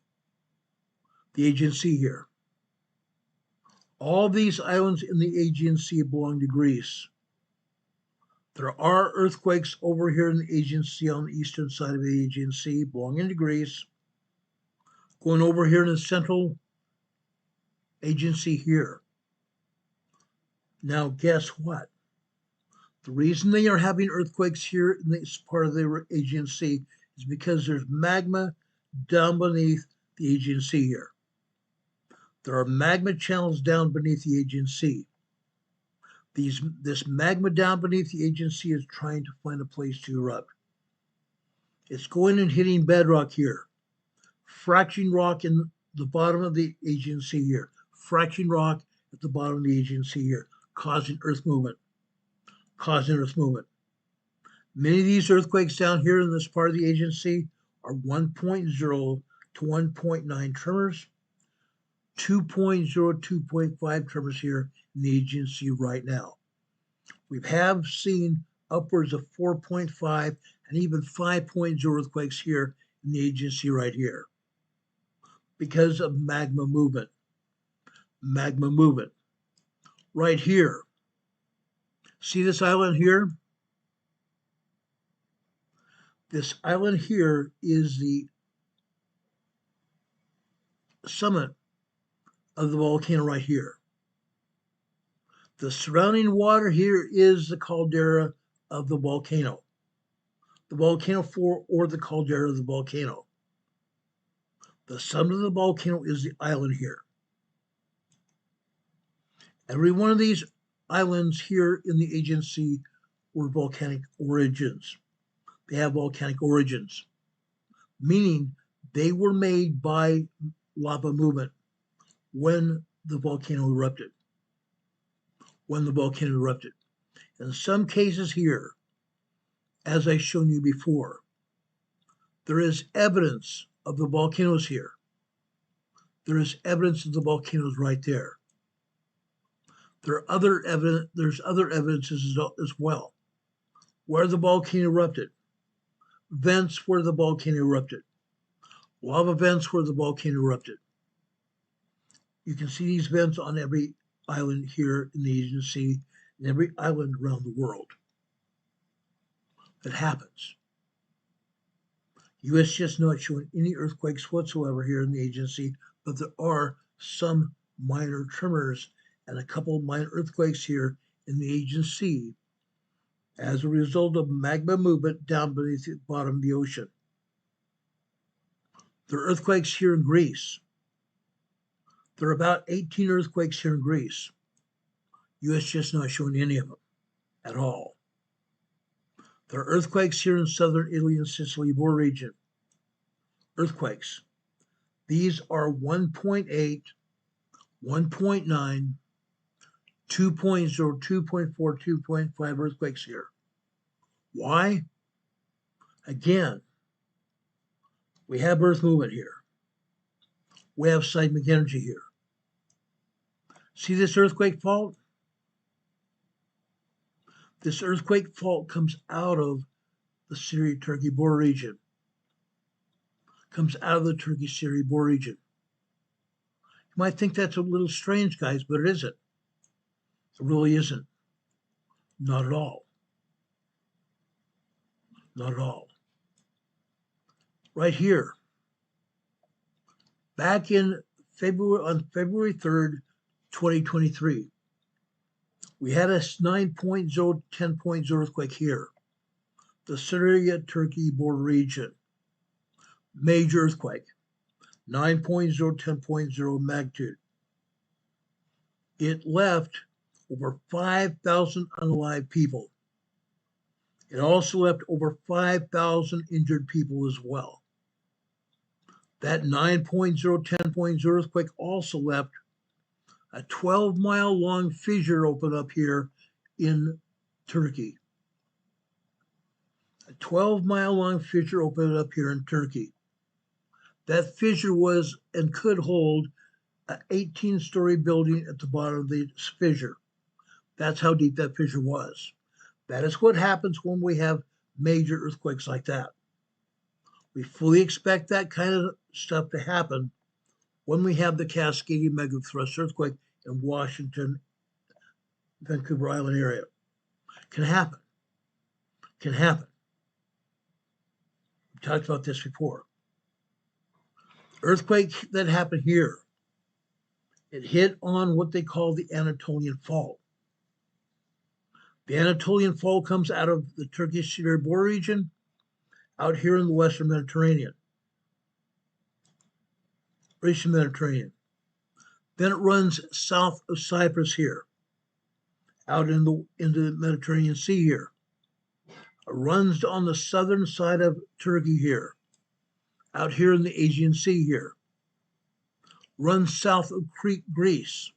The agency here. All these islands in the agency belong to Greece. There are earthquakes over here in the agency on the eastern side of the agency belonging to Greece. Going over here in the central agency here. Now, guess what? The reason they are having earthquakes here in this part of the agency is because there's magma down beneath the agency here. There are magma channels down beneath the agency. This magma down beneath the agency is trying to find a place to erupt. It's going and hitting bedrock here. Fracturing rock in the bottom of the agency here. Fracturing rock at the bottom of the agency here, causing earth movement. Many of these earthquakes down here in this part of the agency are 1.0 to 1.9 tremors, 2.0 to 2.5 tremors here in the agency right now. We have seen upwards of 4.5 and even 5.0 earthquakes here in the agency right here because of magma movement. Magma movement. Right here. See this island here? This island here is the summit of the volcano right here. The surrounding water here is the caldera of the volcano. The volcano floor or the caldera of the volcano. The summit of the volcano is the island here. Every one of these islands here in the agency were volcanic origins. They have volcanic origins, meaning they were made by lava movement when the volcano erupted. In some cases here, as I've shown you before, there is evidence of the volcanoes here. There is evidence of the volcanoes right there. There's other evidences as well. Where the volcano erupted, vents where the volcano erupted, lava vents where the volcano erupted. You can see these vents on every island here in the agency and every island around the world. That happens. USGS not showing any earthquakes whatsoever here in the agency, but there are some minor tremors and a couple of minor earthquakes here in the agency as a result of magma movement down beneath the bottom of the ocean. There are earthquakes here in Greece. There are about 18 earthquakes here in Greece. USGS not showing any of them at all. There are earthquakes here in southern Italy and Sicily border region. Earthquakes. These are 1.8, 1.9, 2.0, 2.4, 2.5 earthquakes here. Why? Again, we have earth movement here. We have seismic energy here. See this earthquake fault? This earthquake fault comes out of the Syria-Turkey border region. Comes out of the Turkey-Syria border region. You might think that's a little strange, guys, but it isn't. It really isn't. Not at all. Not at all. Right here. Back in on February 3rd, 2023, we had a 9.0, 10.0 earthquake here. The Syria-Turkey border region. Major earthquake. 9.0, 10.0 magnitude. It left over 5,000 unalive people. It also left over 5,000 injured people as well. That 9.0, 10.0 earthquake also left a 12-mile long fissure open up here in Turkey. A 12-mile long fissure opened up here in Turkey. That fissure was and could hold an 18-story building at the bottom of the fissure. That's how deep that fissure was. That is what happens when we have major earthquakes like that. We fully expect that kind of stuff to happen when we have the cascading megathrust earthquake in Washington, Vancouver Island area. Can happen. Can happen. We talked about this before. Earthquake that happened here, it hit on what they call the Anatolian Fault. The Anatolian Fault comes out of the Turkish-Syria border region out here in the Western Mediterranean. Eastern Mediterranean. Then it runs south of Cyprus here, out into the Mediterranean Sea here. It runs on the southern side of Turkey here, out here in the Aegean Sea here. Runs south of Crete, Greece.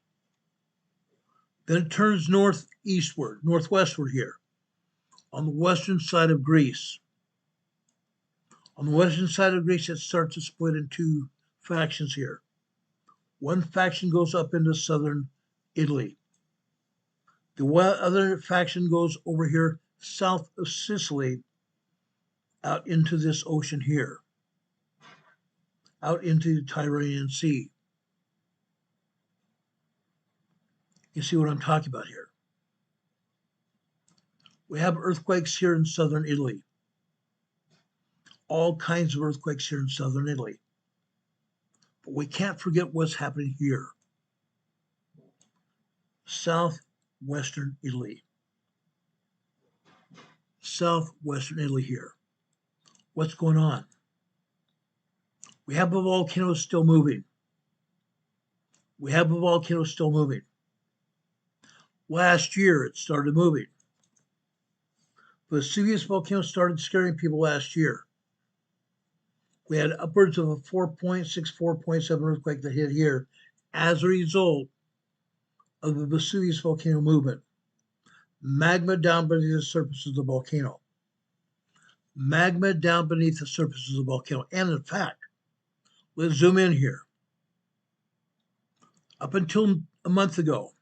Then it turns northwestward here, on the western side of Greece. On the western side of Greece, it starts to split in two factions here. One faction goes up into southern Italy. The other faction goes over here south of Sicily, out into this ocean here, out into the Tyrrhenian Sea. You see what I'm talking about here? We have earthquakes here in southern Italy. All kinds of earthquakes here in southern Italy. But we can't forget what's happening here. Southwestern Italy. Southwestern Italy here. What's going on? We have a volcano still moving. We have a volcano still moving. Last year, it started moving. The Vesuvius volcano started scaring people last year. We had upwards of a 4.6, 4.7 earthquake that hit here as a result of the Vesuvius volcano movement. Magma down beneath the surface of the volcano. Magma down beneath the surface of the volcano. And in fact, let's zoom in here. Up until a month ago,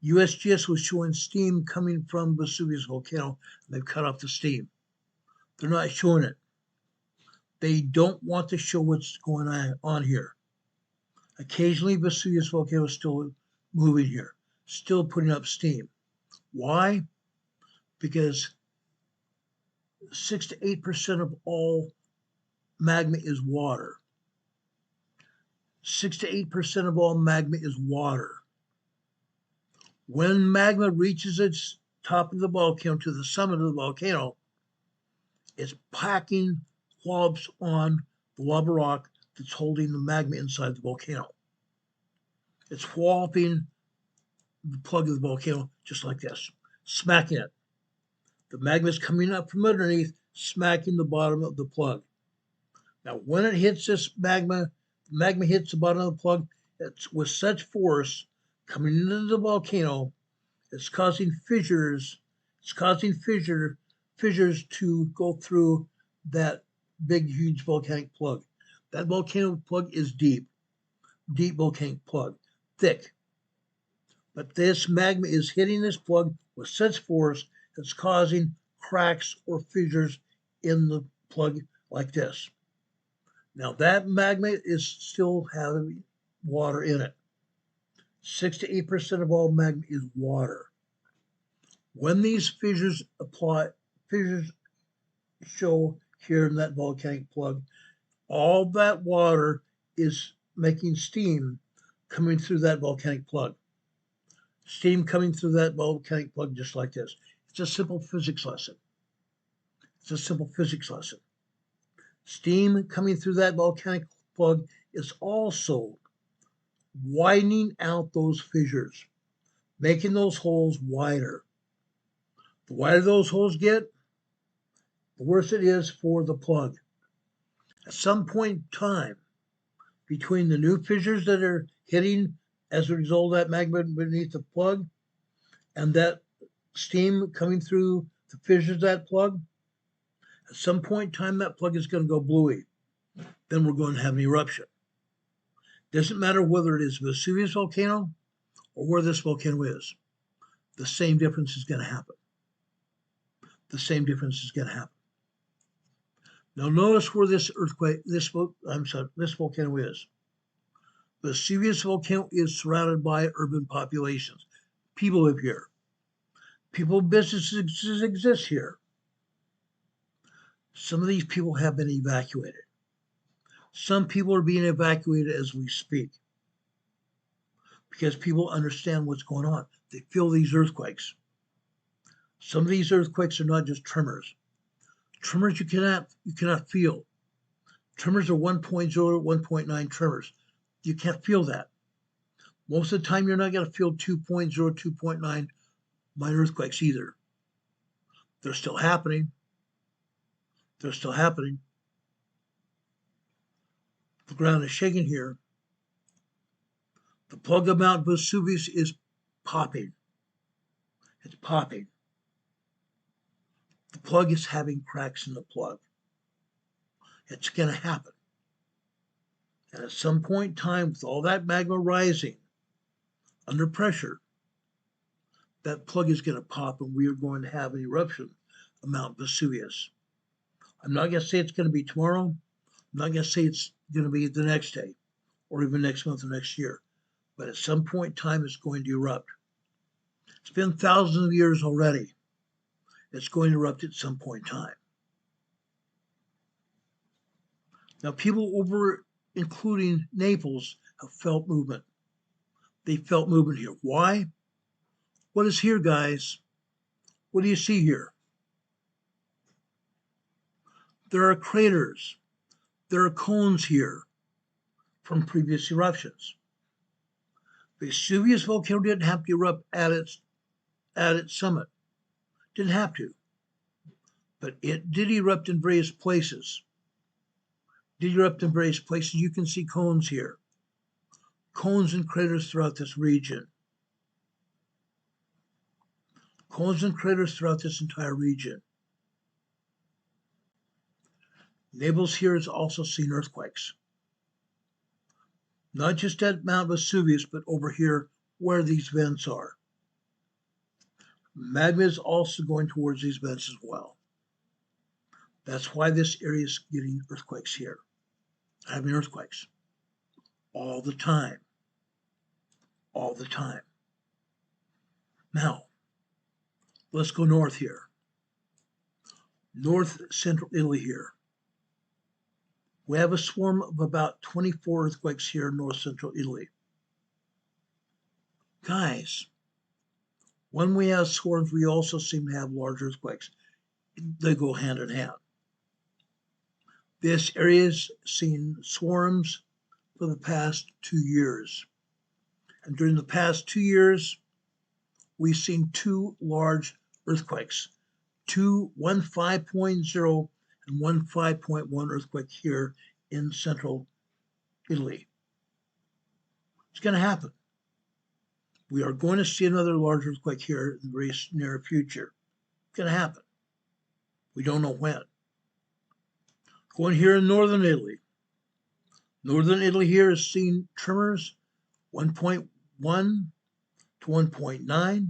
USGS was showing steam coming from Vesuvius volcano, and they've cut off the steam. They're not showing it. They don't want to show what's going on here. Occasionally, Vesuvius volcano is still moving here, still putting up steam. Why? Because 6 to 8% of all magma is water. 6 to 8% of all magma is water. When magma reaches its top of the volcano to the summit of the volcano, it's packing clods on the lava rock that's holding the magma inside the volcano. It's walloping the plug of the volcano just like this, smacking it. The magma is coming up from underneath, smacking the bottom of the plug. Now, when it hits this magma, the magma hits the bottom of the plug, it's with such force coming into the volcano, it's causing fissures. It's causing fissures to go through that big, huge volcanic plug. That volcano plug is deep volcanic plug, thick. But this magma is hitting this plug with such force it's causing cracks or fissures in the plug like this. Now that magma is still having water in it. 6 to 8% of all magma is water. When these fissures show here in that volcanic plug, all that water is making steam coming through that volcanic plug. Steam coming through that volcanic plug just like this. It's a simple physics lesson. It's a simple physics lesson. Steam coming through that volcanic plug is also widening out those fissures, making those holes wider. The wider those holes get, the worse it is for the plug. At some point in time, between the new fissures that are hitting as a result of that magma beneath the plug and that steam coming through the fissures of that plug, at some point in time, that plug is going to go bluey. Then we're going to have an eruption. Doesn't matter whether it is Vesuvius volcano or where this volcano is. The same difference is going to happen. the same difference is going to happen. Now notice where this volcano is. The Vesuvius volcano is surrounded by urban populations. People live here. People, businesses exist here. Some of these people have been evacuated. Some people are being evacuated as we speak because people understand what's going on. They feel these earthquakes. Some of these earthquakes are not just tremors. Tremors you cannot feel. Tremors are 1.0 to 1.9 tremors. You can't feel that. Most of the time, you're not going to feel 2.0, 2.9 minor earthquakes either. They're still happening. They're still happening. The ground is shaking here. The plug of Mount Vesuvius is popping. It's popping. The plug is having cracks in the plug. It's going to happen. And at some point in time, with all that magma rising under pressure, that plug is going to pop and we are going to have an eruption of Mount Vesuvius. I'm not going to say it's going to be tomorrow. I'm not going to say it's going to be the next day or even next month or next year. But at some point in time, it's going to erupt. It's been thousands of years already. It's going to erupt at some point in time. Now, people over, including Naples, have felt movement. They felt movement here. Why? What is here, guys? What do you see here? There are craters. There are cones here from previous eruptions. Vesuvius volcano didn't have to erupt at its summit. Didn't have to. But it did erupt in various places. You can see cones here. Cones and craters throughout this region. Cones and craters throughout this entire region. Naples here has also seen earthquakes. Not just at Mount Vesuvius, but over here where these vents are. Magma is also going towards these vents as well. That's why this area is getting earthquakes here. Having earthquakes all the time. All the time. Now, let's go north here. North central Italy here. We have a swarm of about 24 earthquakes here in north central Italy. Guys, when we have swarms, we also seem to have large earthquakes. They go hand in hand. This area has seen swarms for the past 2 years. And during the past 2 years, we've seen 2 large earthquakes. One 5.0 and one 5.1 earthquake here in central Italy. It's going to happen. We are going to see another large earthquake here in the very near future. It's going to happen. We don't know when. Going here in northern Italy. Northern Italy here has seen tremors 1.1 to 1.9.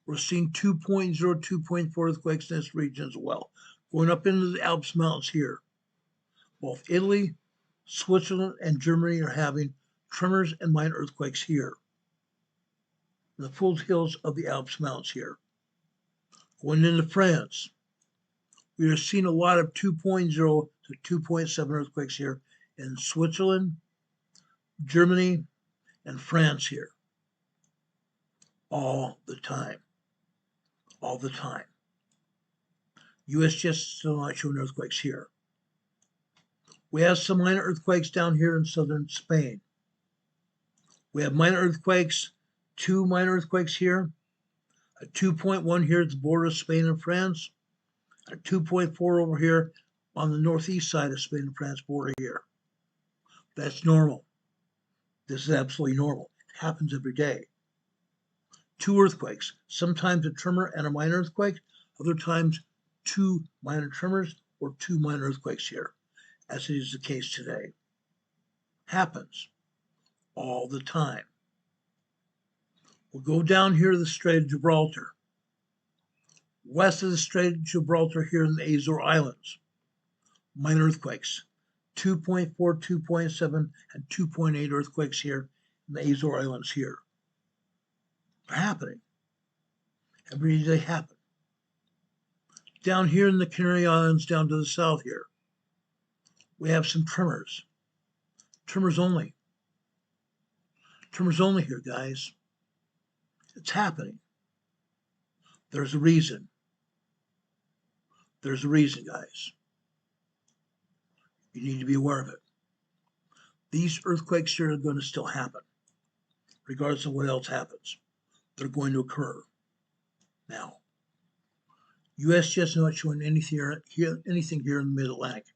We're seeing 2.0, 2.4 earthquakes in this region as well. Going up into the Alps Mountains here. Both Italy, Switzerland, and Germany are having tremors and minor earthquakes here. In the foothills of the Alps Mountains here. Going into France, we are seeing a lot of 2.0 to 2.7 earthquakes here in Switzerland, Germany, and France here. All the time. All the time. USGS is still not showing earthquakes here. We have some minor earthquakes down here in southern Spain. We have minor earthquakes, 2 minor earthquakes here, a 2.1 here at the border of Spain and France, a 2.4 over here on the northeast side of Spain and France border here. That's normal. This is absolutely normal. It happens every day. 2 earthquakes, sometimes a tremor and a minor earthquake, other times 2 minor tremors or 2 minor earthquakes here, as it is the case today. Happens all the time. We'll go down here to the Strait of Gibraltar. West of the Strait of Gibraltar here in the Azores Islands. Minor earthquakes. 2.4, 2.7, and 2.8 earthquakes here in the Azores Islands here. They're happening. Every day they happen. Down here in the Canary Islands, down to the south here, we have some tremors. Tremors only. Tremors only here, guys. It's happening. There's a reason. There's a reason, guys. You need to be aware of it. These earthquakes here are going to still happen, regardless of what else happens. They're going to occur. Now, USGS is not showing anything here in the Mid-Atlantic.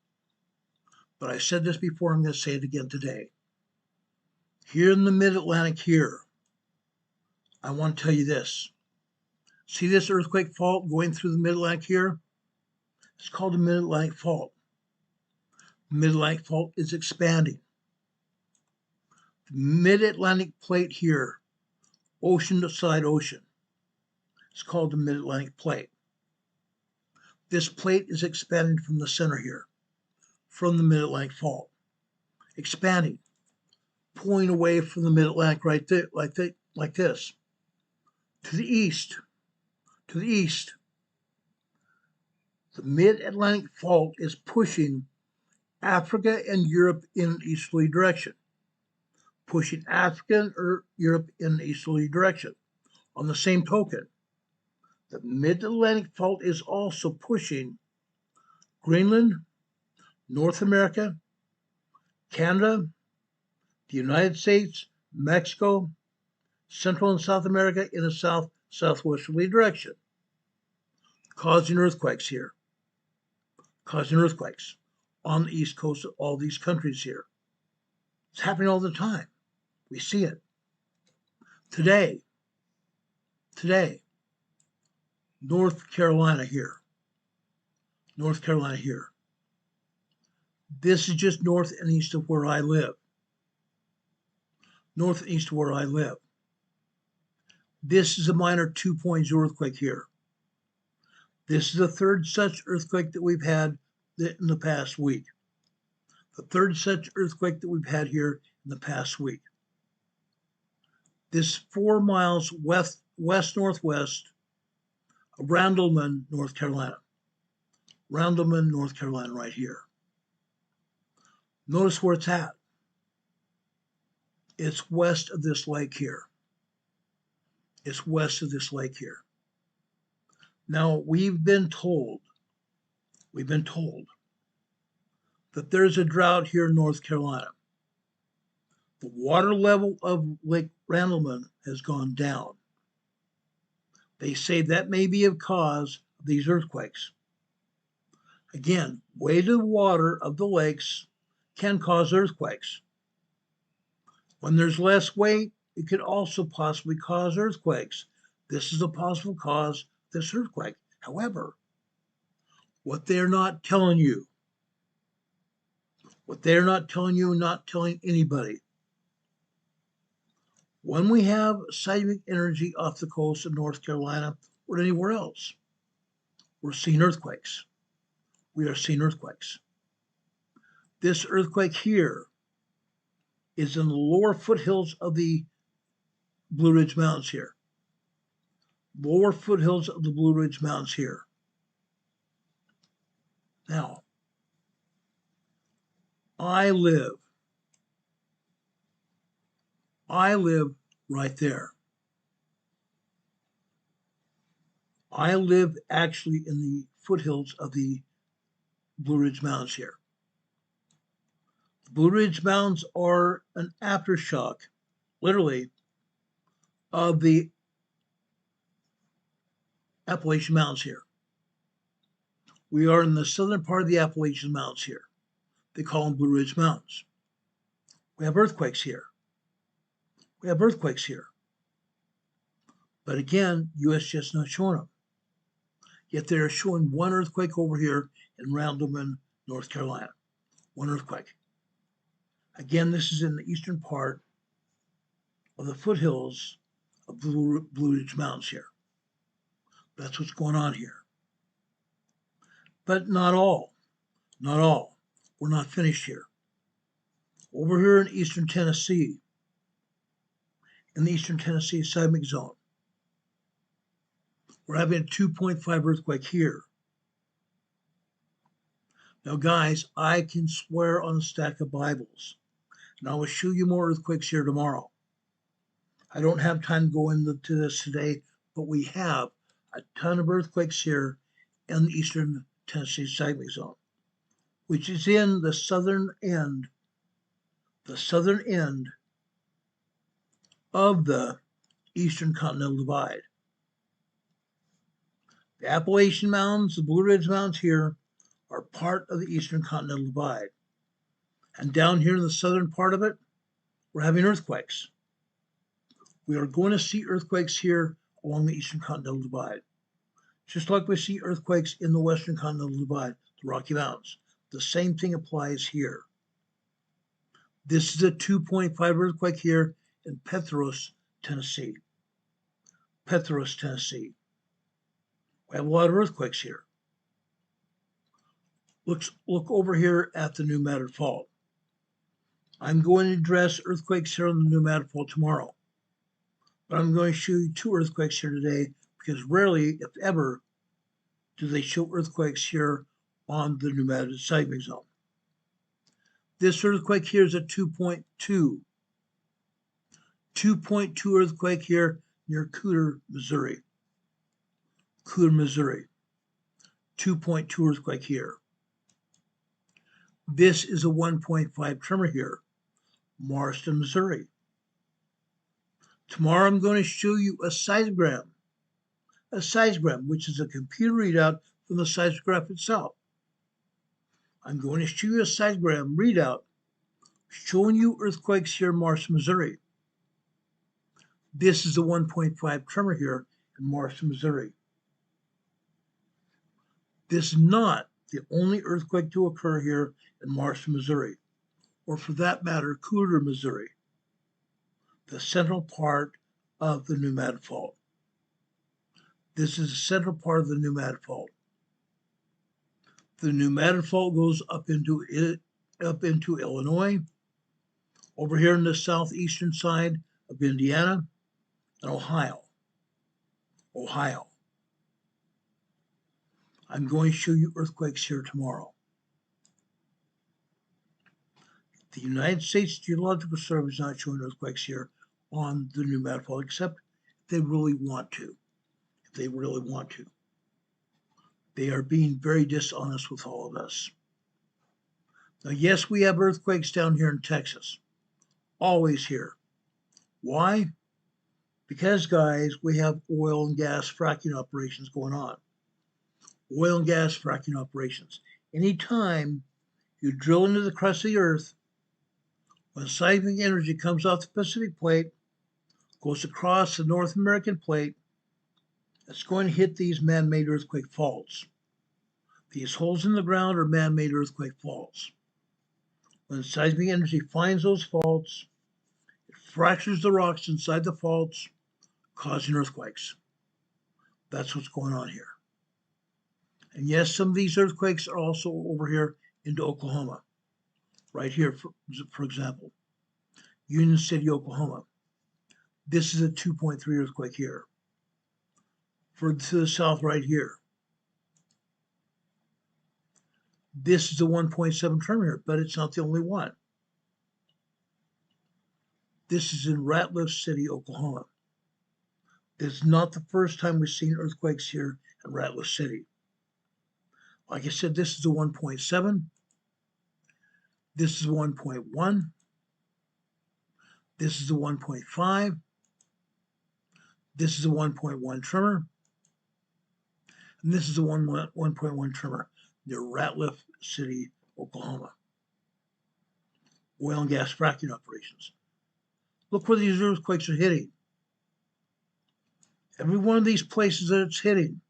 But I said this before, I'm going to say it again today. Here in the Mid-Atlantic here, I want to tell you this. See this earthquake fault going through the Mid-Atlantic here? It's called the Mid-Atlantic Fault. The Mid-Atlantic Fault is expanding. The Mid-Atlantic Plate here, ocean to side ocean, it's called the Mid-Atlantic Plate. This plate is expanding from the center here, from the Mid-Atlantic Fault, expanding, pulling away from the Mid-Atlantic right there, like this, to the east, to the east. The Mid-Atlantic Fault is pushing Africa and Europe in an easterly direction, pushing Africa and Europe in an easterly direction. On the same token, the Mid-Atlantic Fault is also pushing Greenland, North America, Canada, the United States, Mexico, Central and South America in a southwesterly direction, causing earthquakes here, causing earthquakes on the east coast of all these countries here. It's happening all the time. We see it. Today, North Carolina here. North Carolina here. This is just north and east of where I live. North and east of where I live. This is a minor 2.0 earthquake here. This is the third such earthquake that we've had in the past week. The third such earthquake that we've had here in the past week. This 4 miles west-northwest of Randleman, North Carolina. Randleman, North Carolina, right here. Notice where it's at. It's west of this lake here. It's west of this lake here. Now, we've been told that there's a drought here in North Carolina. The water level of Lake Randleman has gone down. They say that may be a cause of these earthquakes. Again, weighted water of the lakes can cause earthquakes. When there's less weight, it could also possibly cause earthquakes. This is a possible cause of this earthquake. However, what they're not telling you, not telling anybody, when we have seismic energy off the coast of North Carolina or anywhere else, we're seeing earthquakes. We are seeing earthquakes. This earthquake here is in the lower foothills of the Blue Ridge Mountains here. Lower foothills of the Blue Ridge Mountains here. Now, I live right there. I live actually in the foothills of the Blue Ridge Mountains here. The Blue Ridge Mountains are an aftershock, literally, of the Appalachian Mountains here. We are in the southern part of the Appalachian Mountains here. They call them Blue Ridge Mountains. We have earthquakes here. But again, USGS is not showing them. Yet they are showing one earthquake over here in Randleman, North Carolina. One earthquake. Again, this is in the eastern part of the foothills of Blue Ridge Mountains here. That's what's going on here. But not all. Not all. We're not finished here. Over here in eastern Tennessee, in the eastern Tennessee seismic zone, we're having a 2.5 earthquake here. Now, guys, I can swear on a stack of Bibles, and I will show you more earthquakes here tomorrow. I don't have time to go into this today, but we have a ton of earthquakes here in the eastern Tennessee seismic zone, which is in the southern end of the Eastern Continental Divide. The Appalachian Mountains, the Blue Ridge Mountains here are part of the Eastern Continental Divide. And down here in the southern part of it, we're having earthquakes. We are going to see earthquakes here along the Eastern Continental Divide. Just like we see earthquakes in the Western Continental Divide, the Rocky Mountains. The same thing applies here. This is a 2.5 earthquake here in Petros, Tennessee. Petros, Tennessee. We have a lot of earthquakes here. Look over here at the New Matter Fault. I'm going to address earthquakes here on the New Matter Fault tomorrow. But I'm going to show you two earthquakes here today because rarely, if ever, do they show earthquakes here on the New Matter seismic zone. This earthquake here is a 2.2. 2.2 earthquake here near Cooter, Missouri. Cooter, Missouri. 2.2 earthquake here. This is a 1.5 tremor here, Marston, Missouri. Tomorrow I'm going to show you a seismogram, which is a computer readout from the seismograph itself. I'm going to show you a seismogram readout showing you earthquakes here in Marston, Missouri. This is a 1.5 tremor here in Marston, Missouri. This is not the only earthquake to occur here in Marston, Missouri, or for that matter, Cooter, Missouri, the central part of the New Matter Fault. This is the central part of the New Matter Fault. The New Matter Fault goes up into Illinois, over here on the southeastern side of Indiana, and Ohio. I'm going to show you earthquakes here tomorrow. The United States Geological Survey is not showing earthquakes here on the New Matter Fault, except if they really want to. They are being very dishonest with all of us. Now, yes, we have earthquakes down here in Texas. Always here. Why? Because, guys, we have oil and gas fracking operations going on. Oil and gas fracking operations. Anytime you drill into the crust of the earth, when seismic energy comes off the Pacific plate, goes across the North American plate, it's going to hit these man-made earthquake faults. These holes in the ground are man-made earthquake faults. When seismic energy finds those faults, it fractures the rocks inside the faults, causing earthquakes. That's what's going on here. And yes, some of these earthquakes are also over here into Oklahoma. Right here, for example, Union City, Oklahoma. This is a 2.3 earthquake here. To the south right here. This is a 1.7 tremor here, but it's not the only one. This is in Ratliff City, Oklahoma. This is not the first time we've seen earthquakes here in Ratliff City. Like I said, this is a 1.7. This is a 1.1. This is a 1.5. This is a 1.1 tremor. And this is a 1.1 tremor near Ratliff City, Oklahoma. Oil and gas fracking operations. Look where these earthquakes are hitting. Every one of these places that it's hitting,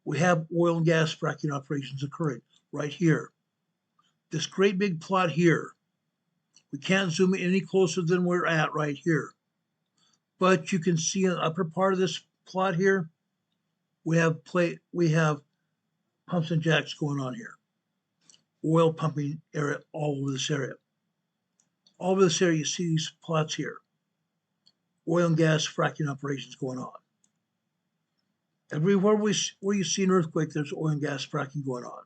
we have oil and gas fracking operations occurring right here. This great big plot here, we can't zoom in any closer than we're at right here. But you can see in the upper part of this plot here, we have pumps and jacks going on here. Oil pumping area all over this area. All over this area, you see these plots here. Oil and gas fracking operations going on. Everywhere where you see an earthquake, there's oil and gas fracking going on.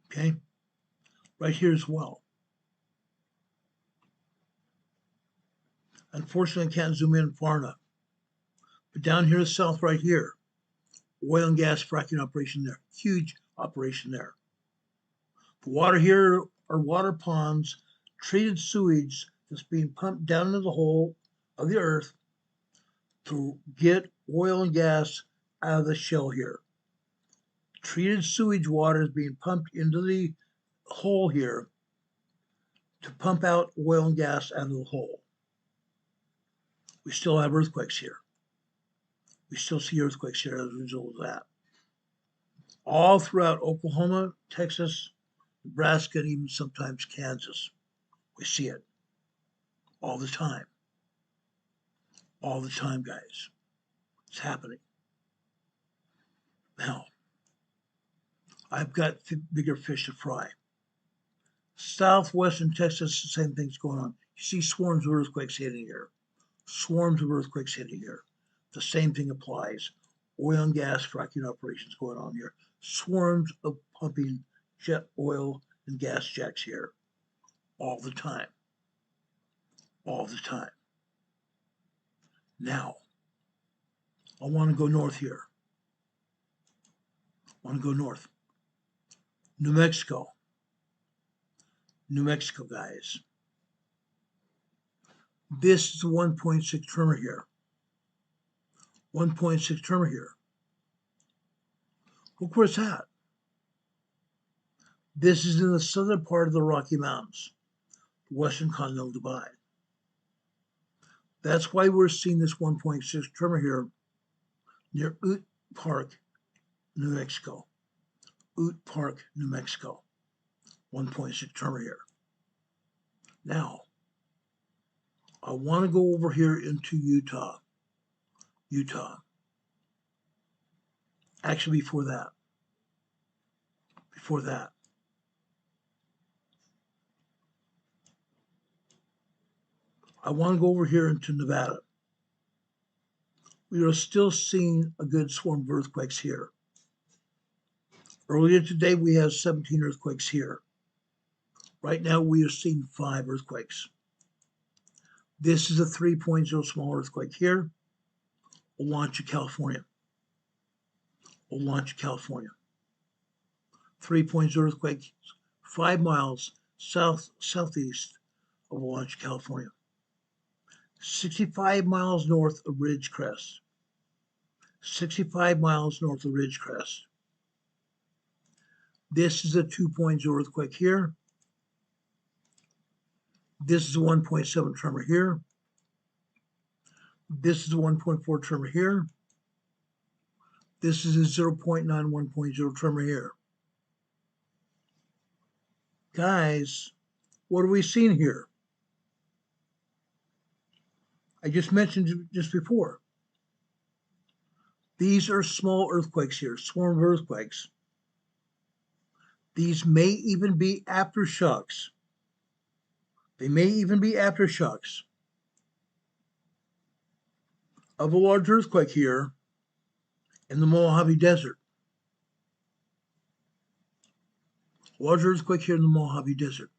Okay, right here as well. Unfortunately, I can't zoom in far enough. But down here south right here, oil and gas fracking operation there. Huge operation there. The water here are water ponds, treated sewage that's being pumped down into the hole of the earth to get oil and gas out of the shell here. Treated sewage water is being pumped into the hole here to pump out oil and gas out of the hole. We still have earthquakes here. We still see earthquakes here as a result of that. All throughout Oklahoma, Texas, Nebraska, and even sometimes Kansas. We see it all the time. All the time, guys. It's happening. Now, I've got bigger fish to fry. Southwestern Texas, the same thing's going on. You see swarms of earthquakes hitting here. Swarms of earthquakes hitting here. The same thing applies. Oil and gas fracking operations going on here. Swarms of pumping jet oil and gas jacks here. All the time. All the time. Now, I want to go north here. I want to go north. New Mexico. New Mexico, guys. This is the 1.6 tremor here. 1.6 tremor here. Look where it's at. This is in the southern part of the Rocky Mountains, the Western Continental Divide. That's why we're seeing this 1.6 tremor here near Ute Park, New Mexico. Ute Park, New Mexico. 1.6 tremor here. Now, I want to go over here into Utah. Utah. Actually, before that. I want to go over here into Nevada. We are still seeing a good swarm of earthquakes here. Earlier today, we had 17 earthquakes here. Right now, we are seeing 5 earthquakes. This is a 3.0 small earthquake here. Olancha, California. Olancha, California. 3.0 earthquake, 5 miles southeast of Olancha, California. 65 miles north of Ridgecrest. 65 miles north of Ridgecrest. This is a 2.0 earthquake here. This is a 1.7 tremor here. This is a 1.4 tremor here. This is a 0.9 1.0 tremor here. Guys, what are we seeing here? I just mentioned just before. These are small earthquakes here, swarm of earthquakes. These may even be aftershocks. They may even be aftershocks of a large earthquake here in the Mojave Desert. Large earthquake here in the Mojave Desert.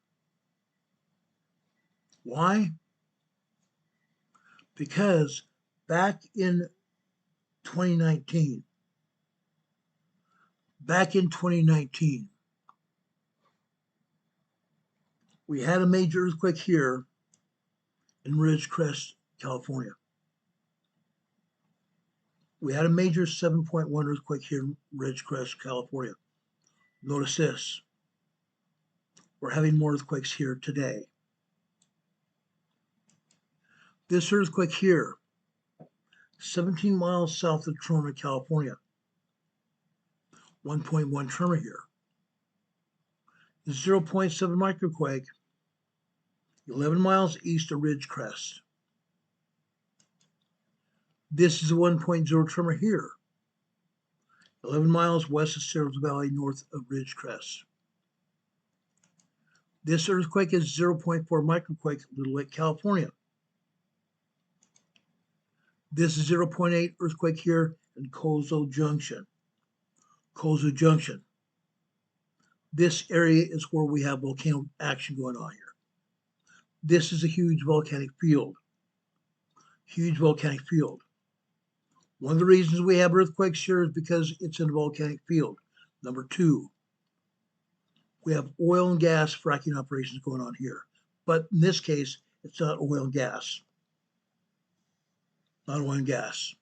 Why? Because back in 2019, we had a major earthquake here in Ridgecrest, California. We had a major 7.1 earthquake here in Ridgecrest, California. Notice this. We're having more earthquakes here today. This earthquake here, 17 miles south of Trona, California. 1.1 tremor here. The 0.7 microquake, 11 miles east of Ridgecrest. This is a 1.0 tremor here, 11 miles west of Cerros Valley, north of Ridgecrest. This earthquake is 0.4 microquake, Little Lake, California. This is 0.8 earthquake here in Cozo Junction. Cozo Junction. This area is where we have volcano action going on here. This is a huge volcanic field. Huge volcanic field. One of the reasons we have earthquakes here is because it's in a volcanic field. Number two, we have oil and gas fracking operations going on here. But in this case, it's not oil and gas. Not oil and gas.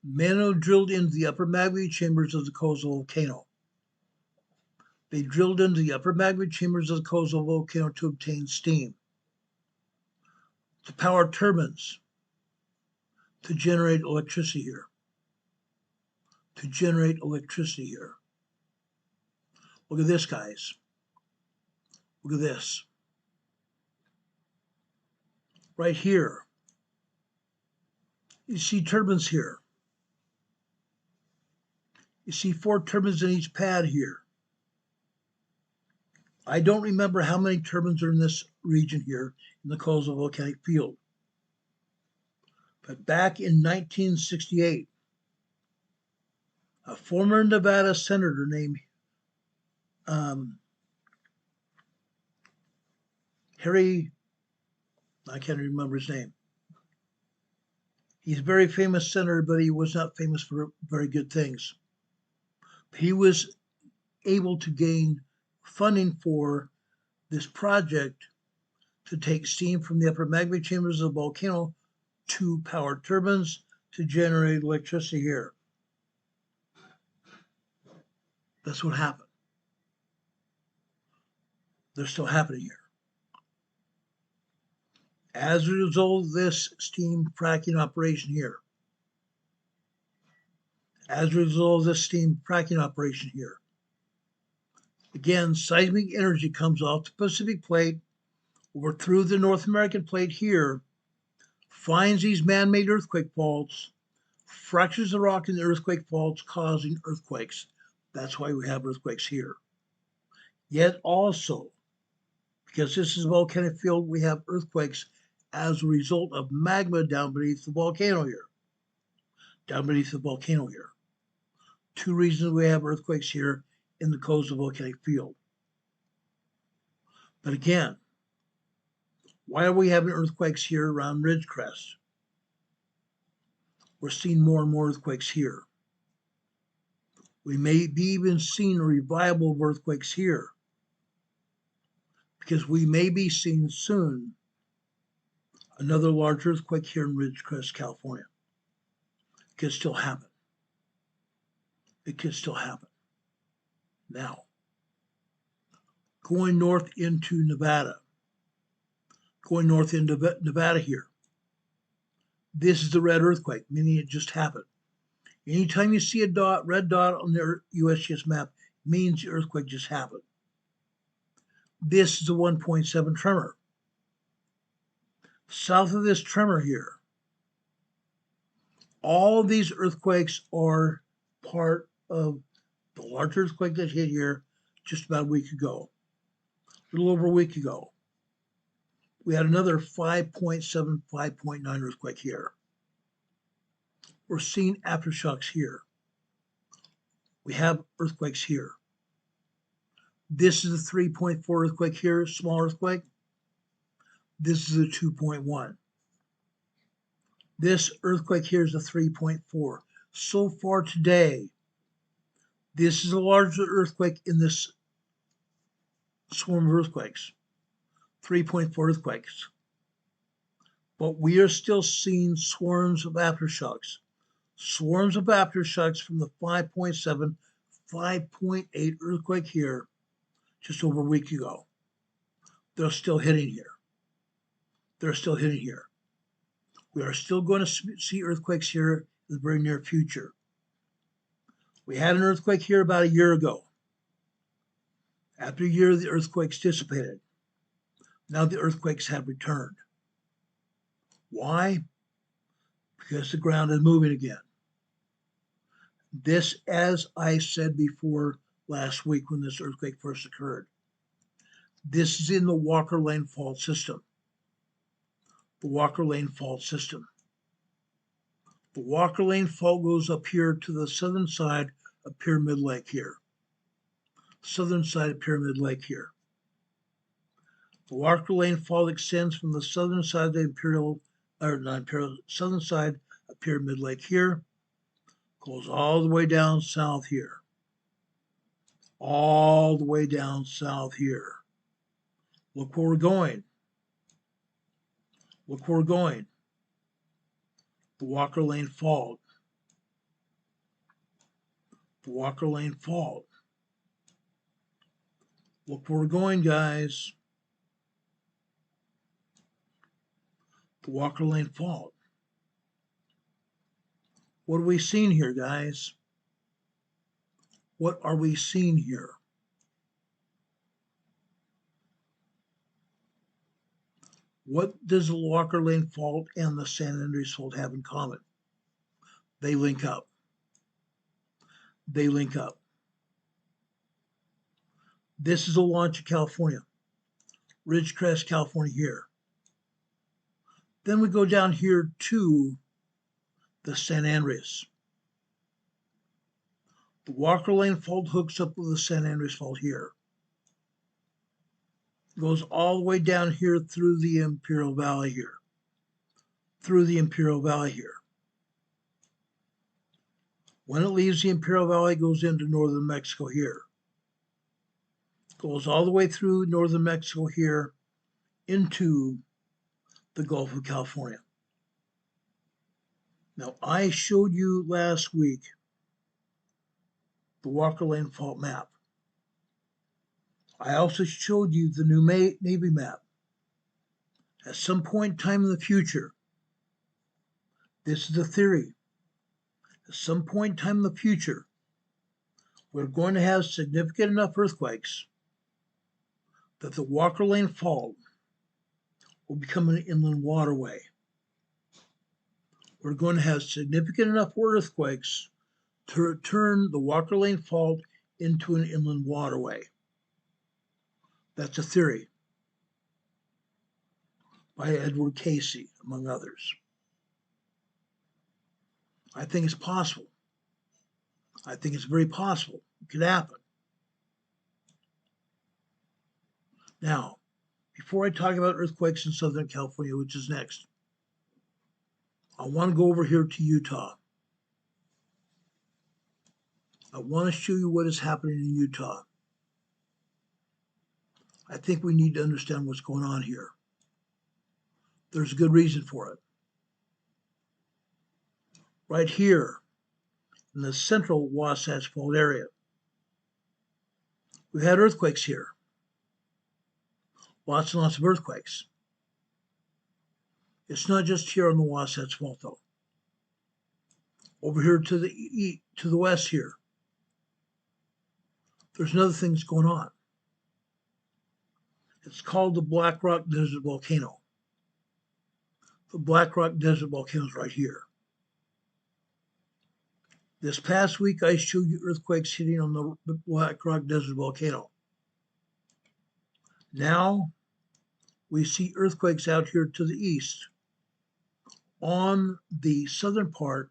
Men have drilled into the upper magma chambers of the Cozo volcano. They drilled into the upper magma chambers of the Cozo volcano to obtain steam, to power turbines, to generate electricity here. To generate electricity here. Look at this, guys. Look at this. Right here. You see turbines here. You see 4 turbines in each pad here. I don't remember how many turbines are in this region here in the Cozo volcanic field. But back in 1968, a former Nevada senator named Harry, I can't remember his name. He's a very famous senator, but he was not famous for very good things. He was able to gain funding for this project to take steam from the upper magma chambers of the volcano to power turbines to generate electricity here. That's what happened. They're still happening here. As a result of this steam fracking operation here, again, seismic energy comes off the Pacific plate over through the North American plate here, finds these man-made earthquake faults, fractures the rock in the earthquake faults, causing earthquakes. That's why we have earthquakes here. Yet also, because this is a volcanic field, we have earthquakes as a result of magma down beneath the volcano here. Two reasons we have earthquakes here in the Cozo volcanic field. But again, why are we having earthquakes here around Ridgecrest? We're seeing more and more earthquakes here. We may be even seeing a revival of earthquakes here, because we may be seeing soon another large earthquake here in Ridgecrest, California. It could still happen. Now, going north into Nevada here. This is the red earthquake, meaning it just happened. Anytime you see a red dot on their USGS map, it means the earthquake just happened. This is a 1.7 tremor. South of this tremor here, all these earthquakes are part of the large earthquake that hit here just about a week ago, a little over a week ago. We had another 5.7, 5.9 earthquake here. We're seeing aftershocks here. We have earthquakes here. This is a 3.4 earthquake here, small earthquake. This is a 2.1. This earthquake here is a 3.4. So far today, this is a larger earthquake in this swarm of earthquakes, 3.4 earthquakes. But we are still seeing swarms of aftershocks. Swarms of aftershocks from the 5.7, 5.8 earthquake here just over a week ago. They're still hitting here. We are still going to see earthquakes here in the very near future. We had an earthquake here about a year ago. After a year, the earthquakes dissipated. Now the earthquakes have returned. Why? because the ground is moving again. This, as I said before last week when this earthquake first occurred, this is in the Walker Lane Fault System. The Walker Lane Fault System. The Walker Lane Fault goes up here to the southern side of Pyramid Lake here. Southern side of Pyramid Lake here. The Walker Lane Fault extends from the southern side of the southern side of Pyramid Lake here, goes all the way down south here. All the way down south here. Look where we're going. Look where we're going. The Walker Lane Fault. The Walker Lane Fault. Look where we're going, guys. The Walker Lane Fault. What are we seeing here, guys? What are we seeing here? What does the Walker Lane Fault and the San Andreas Fault have in common? They link up. They link up. This is Olancha, California. Ridgecrest, California here. Then we go down here to the San Andreas. The Walker Lane Fault hooks up with the San Andreas Fault here. Goes all the way down here through the Imperial Valley here. Through the Imperial Valley here. When it leaves the Imperial Valley, it goes into northern Mexico here. Goes all the way through northern Mexico here into the Gulf of California. Now, I showed you last week the Walker Lane Fault map. I also showed you the new Navy map. At some point in time in the future, this is the theory. At some point in time in the future, we're going to have significant enough earthquakes that the Walker Lane Fault will become an inland waterway. We're going to have significant enough earthquakes to turn the Walker Lane Fault into an inland waterway. That's a theory by Edward Casey, among others. I think it's possible. I think it's very possible. It could happen. Now, before I talk about earthquakes in Southern California, which is next, I want to go over here to Utah. I want to show you what is happening in Utah. I think we need to understand what's going on here. There's a good reason for it. Right here in the central Wasatch Fault area, we've had earthquakes here. Lots and lots of earthquakes. It's not just here on the Wasatch Fault, though. Over here to the west here, there's another thing that's going on. It's called the Black Rock Desert Volcano. The Black Rock Desert Volcano is right here. This past week, I showed you earthquakes hitting on the Black Rock Desert Volcano. Now, we see earthquakes out here to the east on the southern part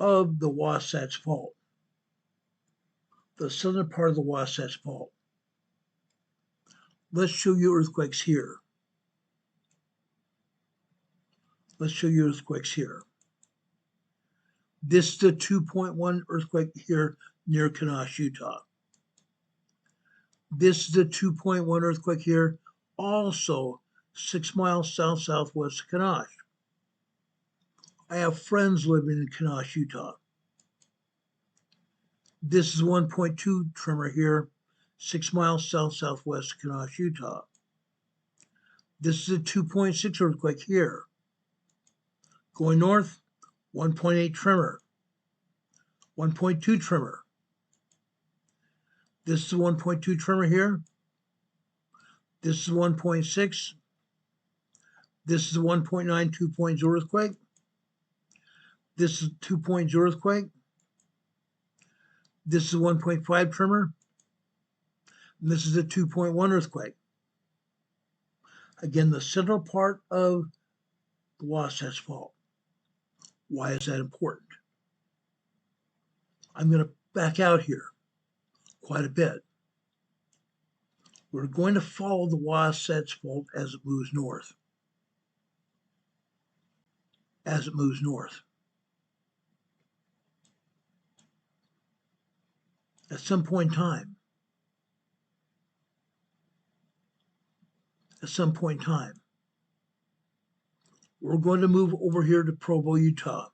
of the Wasatch Fault. The southern part of the Wasatch Fault. Let's show you earthquakes here. Let's show you earthquakes here. This is the 2.1 earthquake here near Kanosh, Utah. This is the 2.1 earthquake here, also 6 miles southwest of Kanosh. I have friends living in Kanosh, Utah. This is 1.2 tremor here, 6 miles southwest of Kanosh, Utah. This is a 2.6 earthquake here. Going north, 1.8 tremor, 1.2 tremor. This is a 1.2 tremor here. This is 1.6. This is a 1.9 2.0 earthquake. This is 2.0 earthquake. This is a 1.5 tremor. And this is a 2.1 earthquake. Again, the central part of the Wasatch Fault. Why is that important? I'm going to back out here quite a bit. We're going to follow the Wasatch Fault as it moves north. As it moves north. At some point in time, we're going to move over here to Provo, Utah.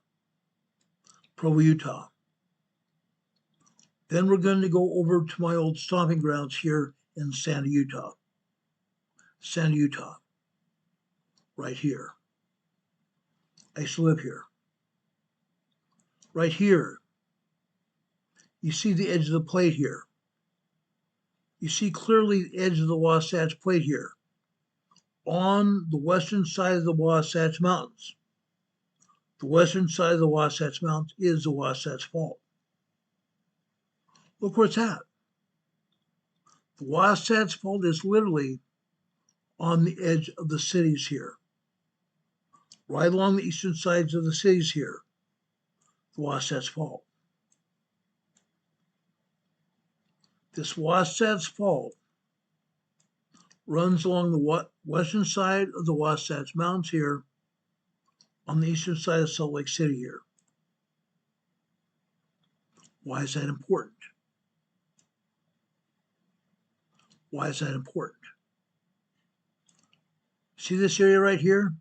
Then we're going to go over to my old stomping grounds here in Santa, Utah. Right here. I used to live here. Right here. You see the edge of the plate here. You see clearly the edge of the Wasatch Plate here. On the western side of the Wasatch Mountains. The western side of the Wasatch Mountains is the Wasatch Fault. Look where it's at. The Wasatch Fault is literally on the edge of the cities here. Right along the eastern sides of the cities here. The Wasatch Fault. This Wasatch Fault runs along the western side of the Wasatch Mountains here, on the eastern side of Salt Lake City here. Why is that important? Why is that important? See this area right here?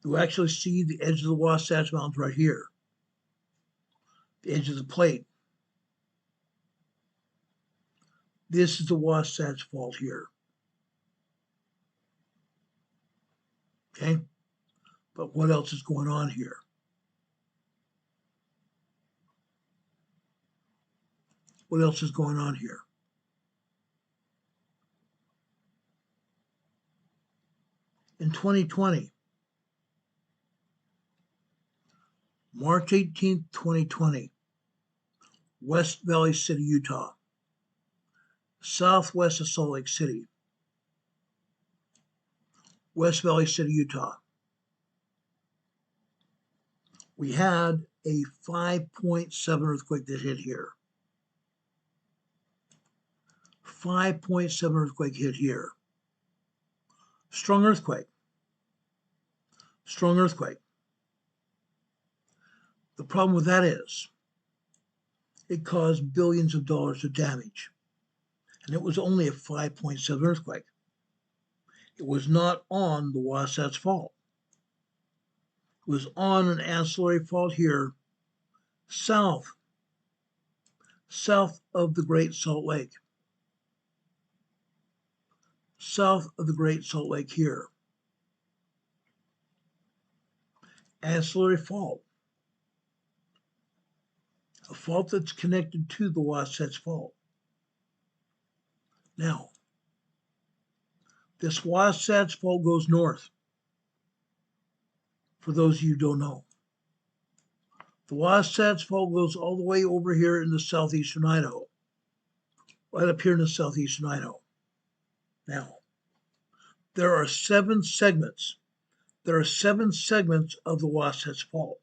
You actually see the edge of the Wasatch Mountains right here. The edge of the plate. This is the Wasatch Fault here. Okay? But what else is going on here? What else is going on here? In 2020, March 18th, 2020, West Valley City, Utah, southwest of Salt Lake City, West Valley City, Utah. We had a 5.7 earthquake that hit here. 5.7 earthquake hit here. Strong earthquake. Strong earthquake. The problem with that is it caused billions of dollars of damage. And it was only a 5.7 earthquake. It was not on the Wasatch Fault. It was on an ancillary fault here, south of the Great Salt Lake. South of the Great Salt Lake here. Ancillary fault. A fault that's connected to the Wasatch Fault. Now, this Wasatch Fault goes north. For those of you who don't know, the Wasatch Fault goes all the way over here in the southeastern Idaho. Right up here in the southeastern Idaho. Now, there are 7 segments. There are 7 segments of the Wasatch Fault.